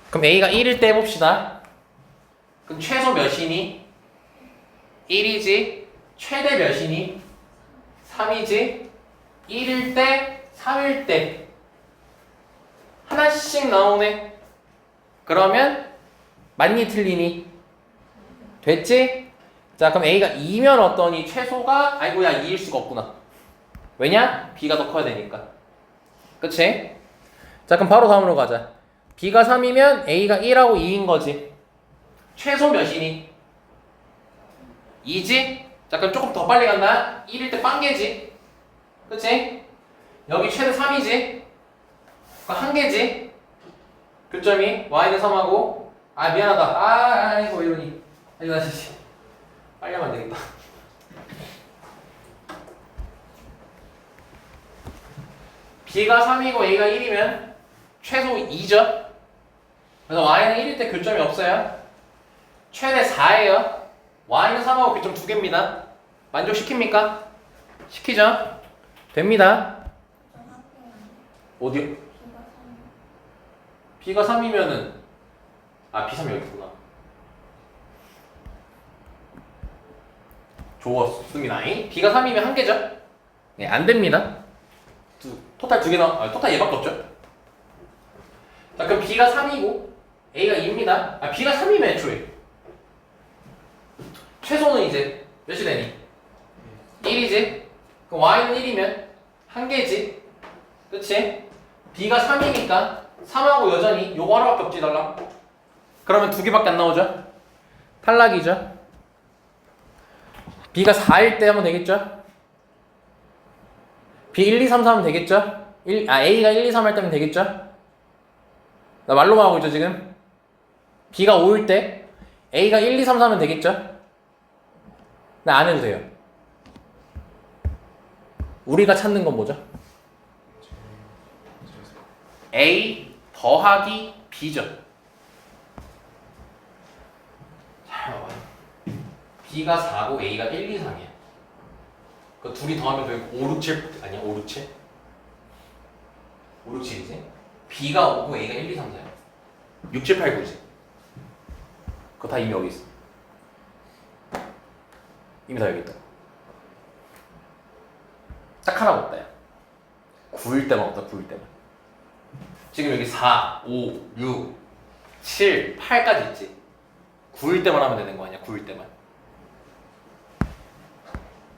그럼 A가 1일 때 해봅시다. 그럼 최소 몇이니? 1이지. 최대 몇이니? 3이지. 1일 때, 3일 때 하나씩 나오네. 그러면 맞니 틀리니? 됐지? 자, 그럼 A가 2면 어떠니? 최소가 아이고야 2일 수가 없구나. 왜냐? B가 더 커야 되니까. 그치? 자, 그럼 바로 다음으로 가자. B가 3이면 A가 1하고 2인 거지. 최소 몇이니? 2지? 자, 그럼 조금 더 빨리 간다. 1일 때 빵개지. 그치? 여기 최대 3이지? 그럼 1개지? 교점이 Y는 3하고 아 미안하다. 아이고 이러니. 아이고 나 진짜 빨리 하면 안 되겠다. B가 3이고 A가 1이면 최소 2죠? 그래서 Y는 1일 때 교점이 없어요. 최대 4예요. Y는 3하고 교점 2개입니다. 만족시킵니까? 시키죠? 됩니다. 어디요? B가 3이면은 B 3이 여기 있구나. 좋았습니다. B가 3이면 1개죠? 네, 안 됩니다. 토탈 2개 토탈 얘밖에 없죠? 자, 그럼 B가 3이고 A가 2입니다. B가 3이면 애초에 최소는 이제 몇이 되니? 1이지? 그럼 Y는 1이면 1개지? 그치? B가 3이니까 3하고 여전히 요거 하나밖에 없지 달라. 그러면 2개밖에 안 나오죠? 탈락이죠? B가 4일 때 하면 되겠죠? B 1, 2, 3, 4 하면 되겠죠? A가 1, 2, 3 할 때면 되겠죠? 나 말로만 하고 있죠 지금? B가 5일 때 A가 1, 2, 3, 4 하면 되겠죠? 나 안 해도 돼요. 우리가 찾는 건 뭐죠? A 더하기 B죠. 자, B가 4고 A가 1, 2, 3이야. 그 둘이 더하면 결국 5, 6, 7 아니야? 5, 6, 7? 5, 6, 7이지? B가 5고 A가 1, 2, 3, 4야. 6, 7, 8, 9지? 그거 다 이미 여기 있어. 이미 다 여기 있다. 딱 하나 없다 야. 9일 때만 없다. 9일 때만. 지금 여기 4, 5, 6, 7, 8까지 있지. 9일 때만 하면 되는 거 아니야? 9일 때만.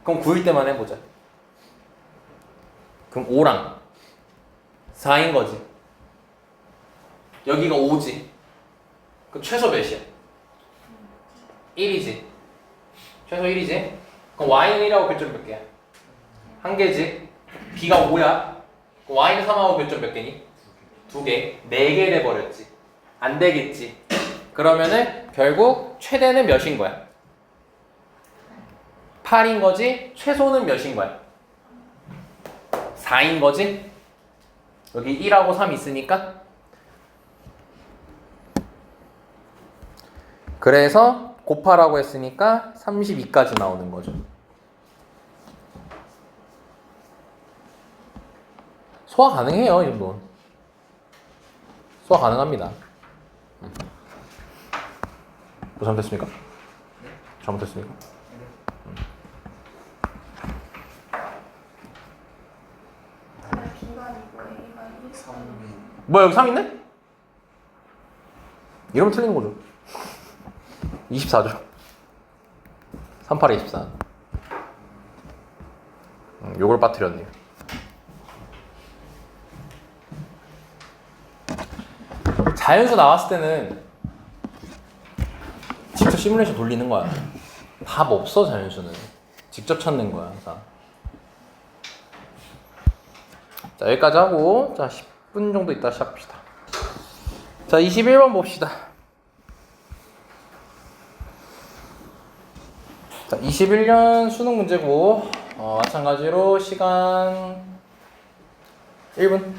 그럼 9일 때만 해보자. 그럼 5랑 4인 거지. 여기가 5지. 그럼 최소 몇이야? 1이지. 최소 1이지. 그럼 Y는 1하고 교점 몇 개야? 1개지. B가 5야. 그럼 Y는 3하고 교점 몇 개니? 2개. 4개 돼버렸지. 안 되겠지. 그러면은 결국 최대는 몇인 거야? 8인 거지. 최소는 몇인 거야? 4인 거지. 여기 1하고 3 있으니까. 그래서 곱하라고 했으니까 32까지 나오는 거죠. 소화 가능해요, 이 정도는. 소화 가능합니다. 뭐 잘못됐습니까? 잘못됐습니까? 뭐야, 여기 3 있네? 이러면 틀린 거죠. 24죠. 38에 24. 요걸 빠뜨렸네요. 자연수 나왔을 때는 직접 시뮬레이션 돌리는 거야. 답 없어, 자연수는. 직접 찾는 거야, 항상. 자, 여기까지 하고, 자, 10분 정도 있다 시작합시다. 자, 21번 봅시다. 자, 21년 수능 문제고, 마찬가지로 시간 1분.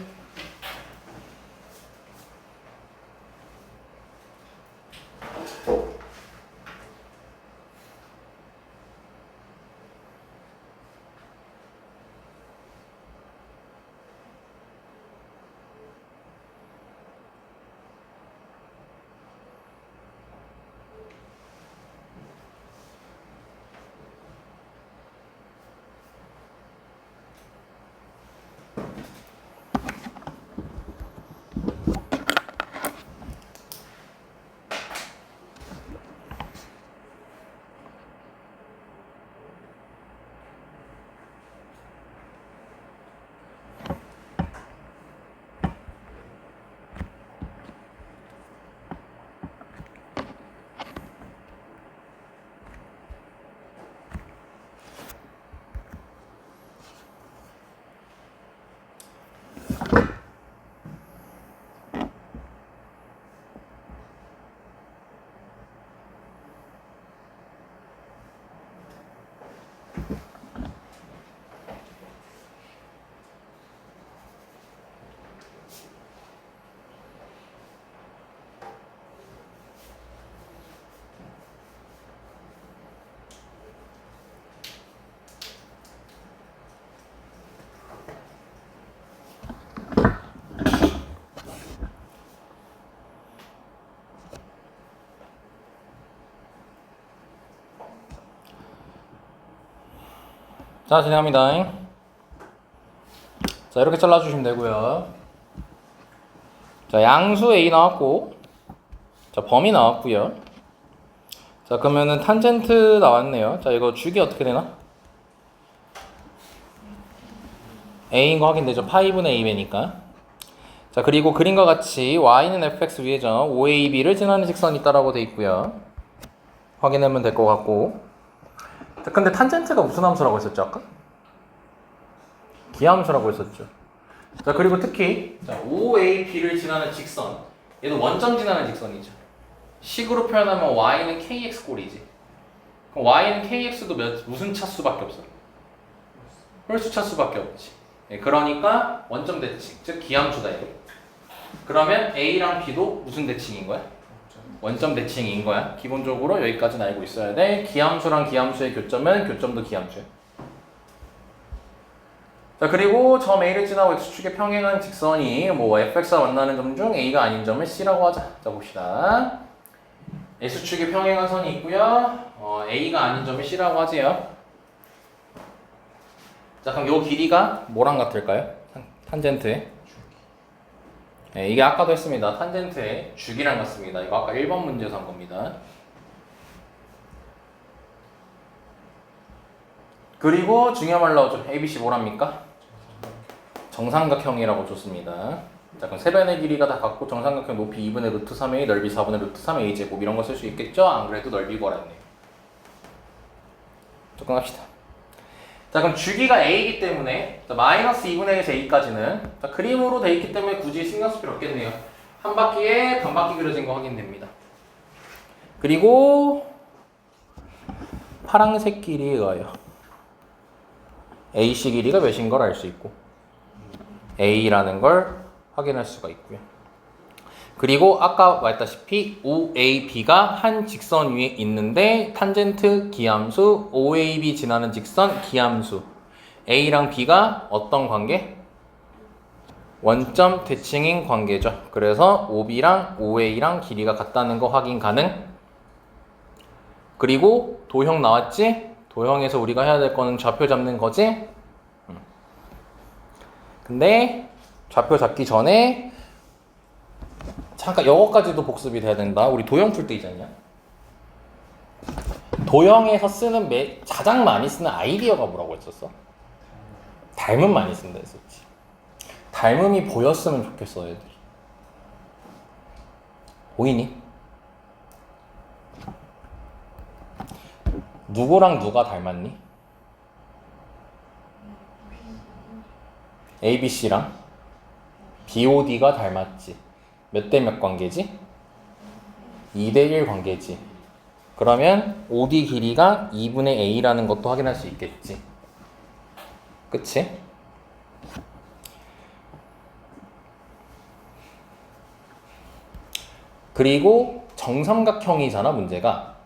자, 진행합니다. 자, 이렇게 잘라주시면 되고요. 자, 양수 A 나왔고, 자, 범위 나왔고요. 자, 그러면은 탄젠트 나왔네요. 자, 이거 주기 어떻게 되나? A인 거 확인되죠? 파이분의 A배니까. 자, 그리고 그림과 같이 Y는 fx 위에죠. OAB를 지나는 직선이 있다라고 돼 있고요. 확인하면 될 것 같고. 자, 근데 탄젠트가 무슨 함수라고 했었죠, 아까? 기함수라고 했었죠. 자, 그리고 특히 자, OAB를 지나는 직선, 얘도 원점 지나는 직선이죠. 식으로 표현하면 y는 kx 꼴이지. 그럼 y는 kx도 무슨 차수밖에 없어? 홀수 차수밖에 없지. 예, 그러니까 원점 대칭, 즉 기함수다 이거. 그러면 a랑 b도 무슨 대칭인 거야? 원점 대칭인 거야. 기본적으로 여기까지는 알고 있어야 돼. 기함수랑 기함수의 교점은 교점도 기함수야. 자, 그리고 점 A를 지나고 X축에 평행한 직선이 뭐 fx와 만나는 점 중 A가 아닌 점을 C라고 하자. 자, 봅시다. X축에 평행한 선이 있고요. A가 아닌 점을 C라고 하지요. 자, 그럼 요 길이가 뭐랑 같을까요? 탄젠트에. 네, 이게 아까도 했습니다. 탄젠트의 주기랑 같습니다. 이거 아까 1번 문제에서 한 겁니다. 그리고 중요한 말 나오죠. ABC 뭐랍니까? 정삼각형이라고 줬습니다. 자, 그럼 세변의 길이가 다 같고 정삼각형 높이 2분의 루트 3a, 넓이 4분의 루트 3a 제곱 이런 거 쓸 수 있겠죠? 안 그래도 넓이 구하랬네요. 접근합시다. 자, 그럼 주기가 a이기 때문에 자, 마이너스 2분의 1에서 a까지는 자, 그림으로 돼 있기 때문에 굳이 신경 쓸 필요 없겠네요. 한 바퀴에 반 바퀴 그려진 거 확인됩니다. 그리고 파란색 길이가요. AC 길이가 몇인 걸 알 수 있고 A라는 걸 확인할 수가 있고요. 그리고 아까 말했다시피 OAB가 한 직선 위에 있는데 탄젠트 기함수, OAB 지나는 직선 기함수. A랑 B가 어떤 관계? 원점 대칭인 관계죠. 그래서 OB랑 OA랑 길이가 같다는 거 확인 가능. 그리고 도형 나왔지? 도형에서 우리가 해야 될 거는 좌표 잡는 거지? 근데 좌표 잡기 전에 잠깐 이거까지도 복습이 돼야 된다. 우리 도형 풀 때 있잖냐? 도형에서 쓰는 가장 많이 쓰는 아이디어가 뭐라고 했었어? 닮음 많이 쓴다 했었지. 닮음이 보였으면 좋겠어 애들이. 보이니? 누구랑 누가 닮았니? ABC랑 BOD가 닮았지. 몇 대 몇 관계지? 2대1 관계지. 그러면 OD 길이가 2분의 A라는 것도 확인할 수 있겠지. 그치? 그리고 정삼각형이잖아 문제가.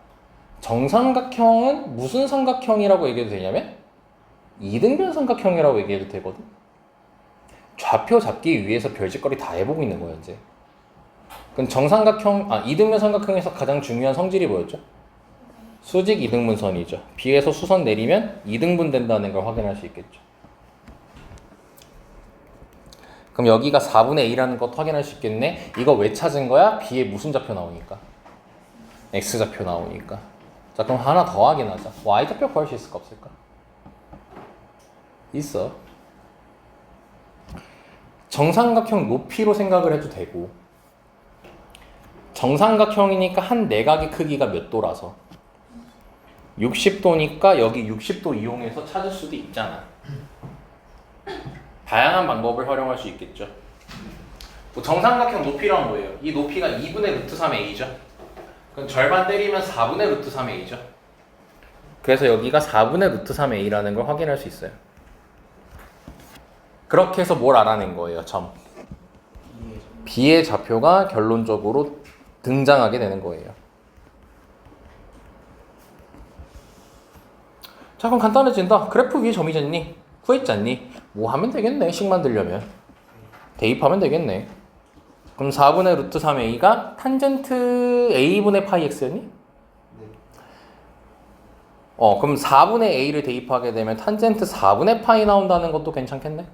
정삼각형은 무슨 삼각형이라고 얘기해도 되냐면 이등변 삼각형이라고 얘기해도 되거든. 좌표 잡기 위해서 별짓거리 다 해보고 있는 거야 이제. 그럼 이등변 삼각형에서 가장 중요한 성질이 뭐였죠? 수직 이등분선이죠. B에서 수선 내리면 이등분 된다는 걸 확인할 수 있겠죠. 그럼 여기가 4분의 A라는 것도 확인할 수 있겠네. 이거 왜 찾은 거야? B에 무슨 좌표 나오니까? X좌표 나오니까. 자 그럼 하나 더 확인하자. Y좌표 구할 수 있을까 없을까? 있어. 정삼각형 높이로 생각을 해도 되고, 정삼각형이니까 한 내각의 크기가 몇 도라서 60도니까 여기 60도 이용해서 찾을 수도 있잖아. 다양한 방법을 활용할 수 있겠죠. 뭐 정삼각형 높이란 뭐예요? 이 높이가 2분의 루트 3a죠. 그럼 절반 때리면 4분의 루트 3a죠. 그래서 여기가 4분의 루트 3a라는 걸 확인할 수 있어요. 그렇게 해서 뭘 알아낸 거예요? 점. B의 좌표가 결론적으로 등장하게 되는 거예요. 자 그럼 간단해진다. 그래프 위에 점이 졌니? 구했잖니? 뭐 하면 되겠네. 식 만들려면 대입하면 되겠네. 그럼 4분의 루트 3a가 탄젠트 a분의 파이 x였니? 그럼 4분의 a를 대입하게 되면 탄젠트 4분의 파이 나온다는 것도 괜찮겠네?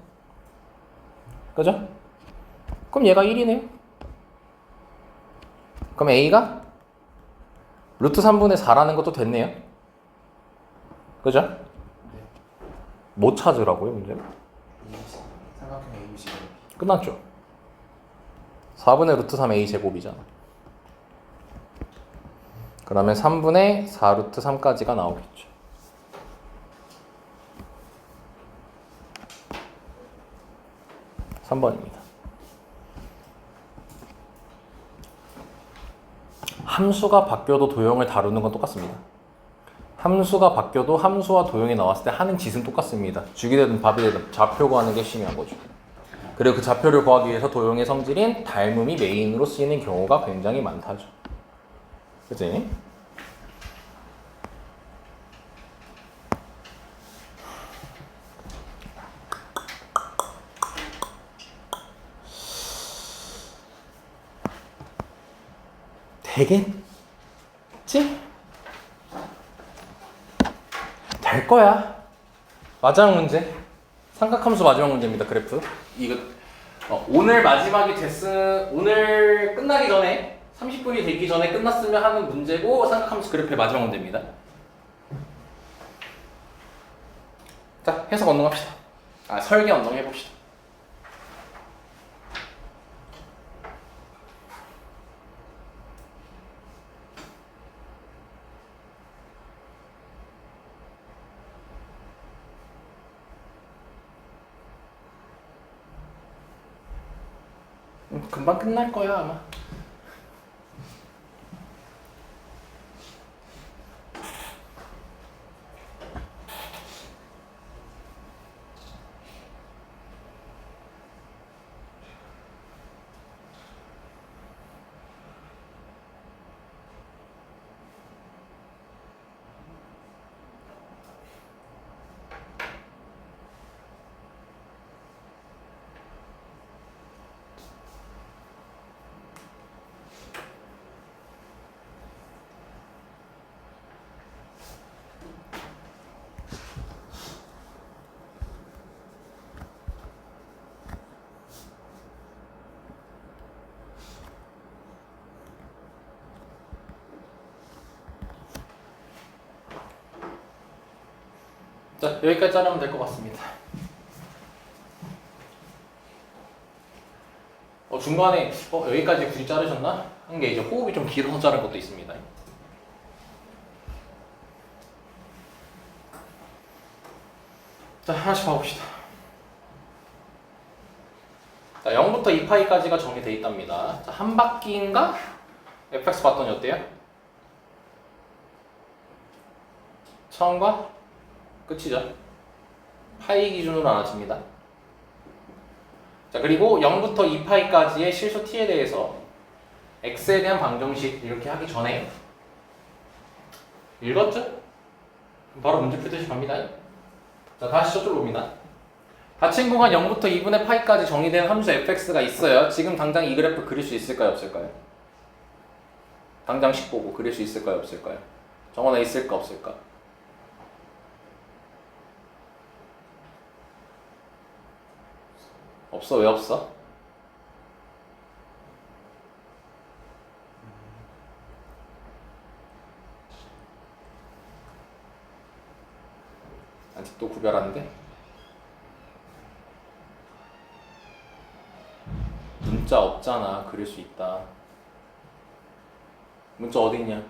그죠? 그럼 얘가 1이네요. 그럼 a가 루트 3분의 4라는 것도 됐네요. 그죠? 네. 뭐 찾으라고요, 문제가? 삼각형 ABC. 끝났죠? 4분의 루트 3 a 제곱이잖아. 그러면 3분의 4 루트 3까지가 나오겠죠. (3번입니다) 함수가 바뀌어도 도형을 다루는 건 똑같습니다. 함수가 바뀌어도 함수와 도형이 나왔을 때 하는 짓은 똑같습니다. 죽이 되든 밥이 되든 좌표 구하는 게 중요한 거죠. 그리고 그 좌표를 구하기 위해서 도형의 성질인 닮음이 메인으로 쓰이는 경우가 굉장히 많다죠. 그치? 되겠지? 될 거야. 마지막 문제. 삼각함수 마지막 문제입니다. 그래프. 이거 오늘 마지막이 오늘 끝나기 전에 30분이 되기 전에 끝났으면 하는 문제고 삼각함수 그래프의 마지막 문제입니다. 자, 해석 언동합시다. 설계 언동 해봅시다. 금방 끝날 거야 아마. 자, 여기까지 자르면 될 것 같습니다. 중간에 여기까지 굳이 자르셨나? 한 게 이제 호흡이 좀 길어서 자른 것도 있습니다. 자, 하나씩 봐봅시다. 자, 0부터 2파이까지가 정리되어 있답니다. 자, 한 바퀴인가? fx 봤더니 어때요? 처음과 끝이죠. 파이 기준으로 나눠집니다. 자, 그리고 0부터 2파이까지의 실수 t에 대해서 x에 대한 방정식 이렇게 하기 전에 읽었죠? 바로 문제 풀듯이 갑니다. 자, 다시 저쪽으로 옵니다. 닫힌 공간 0부터 2분의 파이까지 정의된 함수 fx가 있어요. 지금 당장 이 그래프 그릴 수 있을까요? 없을까요? 당장식 보고 그릴 수 있을까요? 없을까요? 정원에 있을까? 없을까? 없어. 왜 없어? 아직도 구별 안 돼? 문자 없잖아. 그릴 수 있다. 문자 어디 있냐?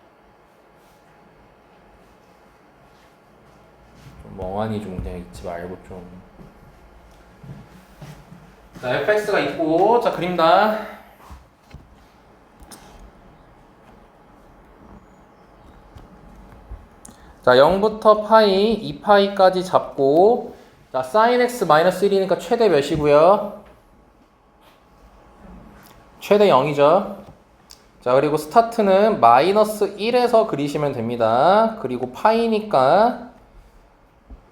좀 멍하니 좀 그냥 있지 말고 좀. 자, fx가 있고, 자, 그립니다. 자, 0부터 파이, 2파이까지 잡고, 자, sin x 마이너스 1이니까 최대 몇이고요? 최대 0이죠. 자, 그리고 스타트는 마이너스 1에서 그리시면 됩니다. 그리고 파이니까,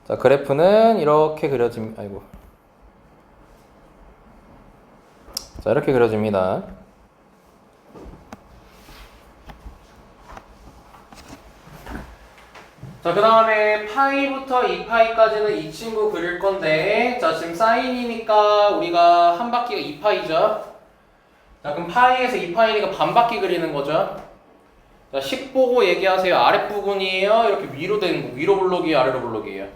자, 그래프는 이렇게 그려집니다. 아이고. 자, 이렇게 그려집니다. 자, 그 다음에 파이부터 2파이까지는 이 친구 그릴 건데, 자, 지금 사인이니까 우리가 한 바퀴가 2파이죠. 자, 그럼 파이에서 2파이니까 반 바퀴 그리는 거죠. 자, 10 보고 얘기하세요. 아랫부분이에요? 이렇게 위로 된 거, 위로 블록이에요? 아래로 블록이에요?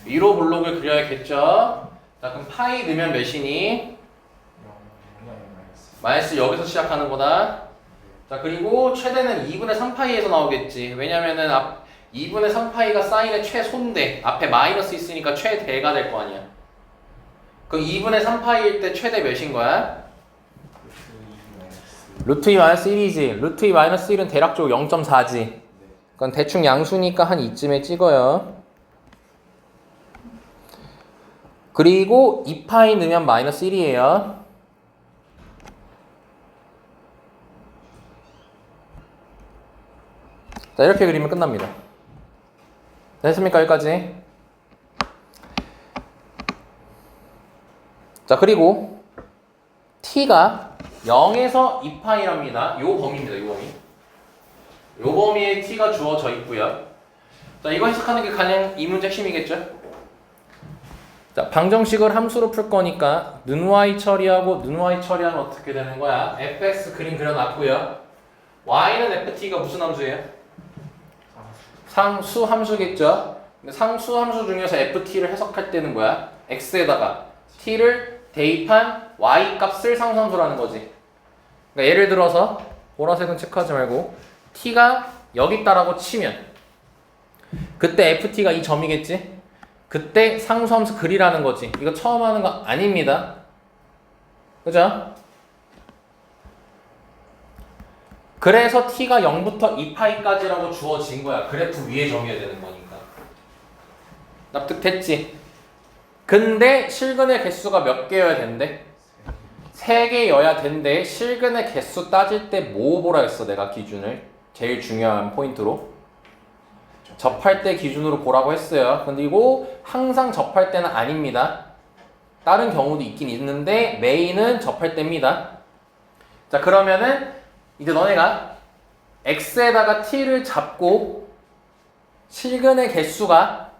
위로 블록을 그려야겠죠. 자, 그럼 파이 넣으면 몇이니? 마이너스 여기서 시작하는 거다. 자, 그리고 최대는 2분의 3파이에서 나오겠지. 왜냐면은 2분의 3파이가 사인의 최소인데 앞에 마이너스 있으니까 최대가 될 거 아니야. 그럼 2분의 3파이일 때 최대 몇인 거야? 루트 2 마이너스 1이지. 루트 2 마이너스 1은 대략적으로 0.4지. 그건 대충 양수니까 한 이쯤에 찍어요. 그리고 2파이 넣으면 마이너스 1이에요. 자, 이렇게 그리면 끝납니다. 됐습니까? 여기까지. 자, 그리고 t가 0에서 2파이랍니다. 요 범위입니다. 요 범위. 요 범위에 t가 주어져 있고요. 자, 이거 해석하는 게 가장 이 문제 핵심이겠죠? 자, 방정식을 함수로 풀 거니까 는 y 처리하고 는 y 처리하면 어떻게 되는 거야? fx 그림 그려놨고요. y는 ft가 무슨 함수예요? 상수 함수겠죠? 근데 상수 함수 중에서 ft를 해석할 때는 뭐야? x에다가 t를 대입한 y 값을 상수함수라는 거지. 그러니까 예를 들어서 보라색은 체크하지 말고 t가 여기 있다라고 치면 그때 ft가 이 점이겠지? 그때 상수함수 그리라는 거지. 이거 처음 하는 거 아닙니다. 그죠? 그래서 t가 0부터 2파이까지라고 주어진 거야. 그래프 위에 정해야 되는 거니까. 납득됐지? 근데 실근의 개수가 몇 개여야 된대? 3개여야 된대. 실근의 개수 따질 때 뭐 보라 했어, 내가 기준을? 제일 중요한 포인트로. 접할 때 기준으로 보라고 했어요. 근데 이거 항상 접할 때는 아닙니다. 다른 경우도 있긴 있는데 메인은 접할 때입니다. 자, 그러면은 이제 너네가 x에다가 t를 잡고 실근의 개수가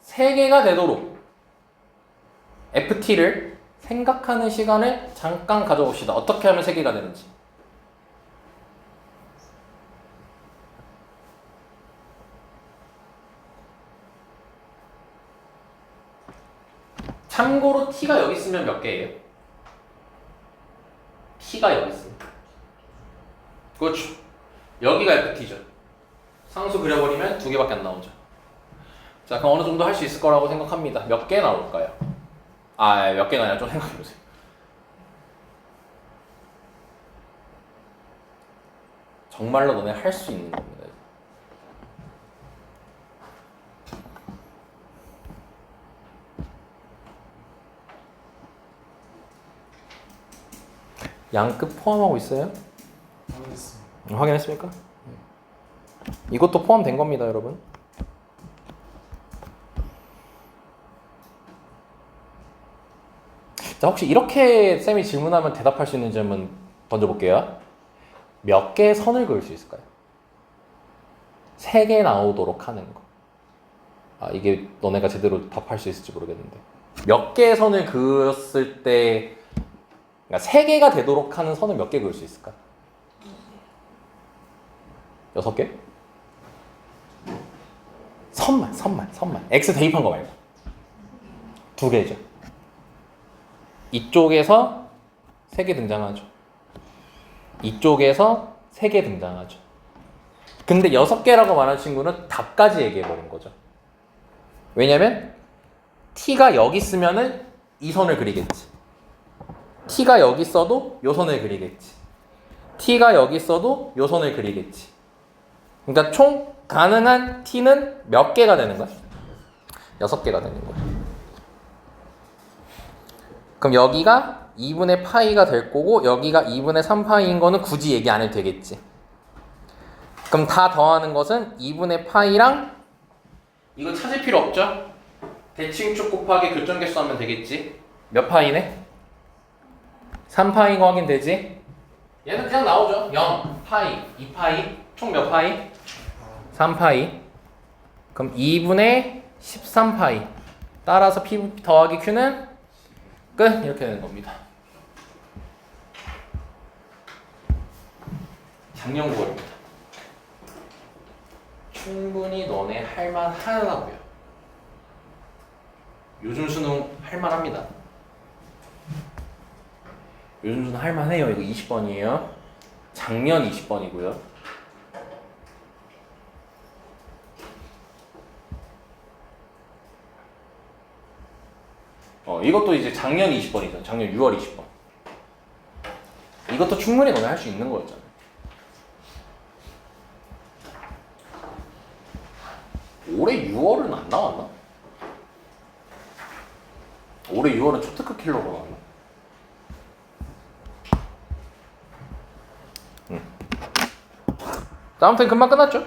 3개가 되도록 ft를 생각하는 시간을 잠깐 가져봅시다. 어떻게 하면 3개가 되는지. 참고로 t가 여기 있으면 몇 개예요? t가 여기 있으면 그렇죠. 여기가 FT죠. 상수 그려버리면 두 개밖에 안 나오죠. 자, 그럼 어느 정도 할 수 있을 거라고 생각합니다. 몇 개 나올까요? 몇 개가 아니라 좀 생각해보세요. 정말로 너네 할 수 있는 겁니다. 양끝 포함하고 있어요? 확인했습니다. 확인했습니까? 이것도 포함된 겁니다, 여러분. 자, 혹시 이렇게 쌤이 질문하면 대답할 수 있는지 한번 던져볼게요. 몇 개의 선을 그을 수 있을까요? 3개 나오도록 하는 거. 이게 너네가 제대로 답할 수 있을지 모르겠는데. 몇 개의 선을 그었을 때, 그러니까 3개가 되도록 하는 선을 몇 개 그을 수 있을까? 6개? 선만. X 대입한 거 말고. 2개죠. 이쪽에서 3개 등장하죠. 이쪽에서 3개 등장하죠. 근데 6개라고 말한 친구는 답까지 얘기해버린 거죠. 왜냐면 t가 여기 있으면은 이 선을 그리겠지. t가 여기 있어도 요 선을 그리겠지. t가 여기 있어도 요 선을 그리겠지. 그러니까 총 가능한 t는 몇 개가 되는 거야? 6개가 되는 거야. 그럼 여기가 2분의 파이가 될 거고 여기가 2분의 3파이인 거는 굳이 얘기 안 해도 되겠지. 그럼 다 더하는 것은 2분의 파이랑 이거 찾을 필요 없죠? 대칭축 곱하기 교점개수 하면 되겠지. 몇 파이네? 3파이인 거 확인되지? 얘는 그냥 나오죠. 0, 파이, 2파이, 총 몇 파이? 3파이. 그럼 2분의 13파이. 따라서 P 더하기 Q는 끝! 이렇게 되는 겁니다. 작년 9월입니다. 충분히 너네 할만하다고요. 요즘 수능 할만합니다. 요즘 수능 할만해요. 이거 20번이에요. 작년 20번이고요. 이것도 이제 작년 20번이죠. 작년 6월 20번. 이것도 충분히 너네 할 수 있는 거였잖아요. 올해 6월은 안 나왔나? 올해 6월은 초특급 킬러로 나왔나? 자, 아무튼 금방 끝났죠?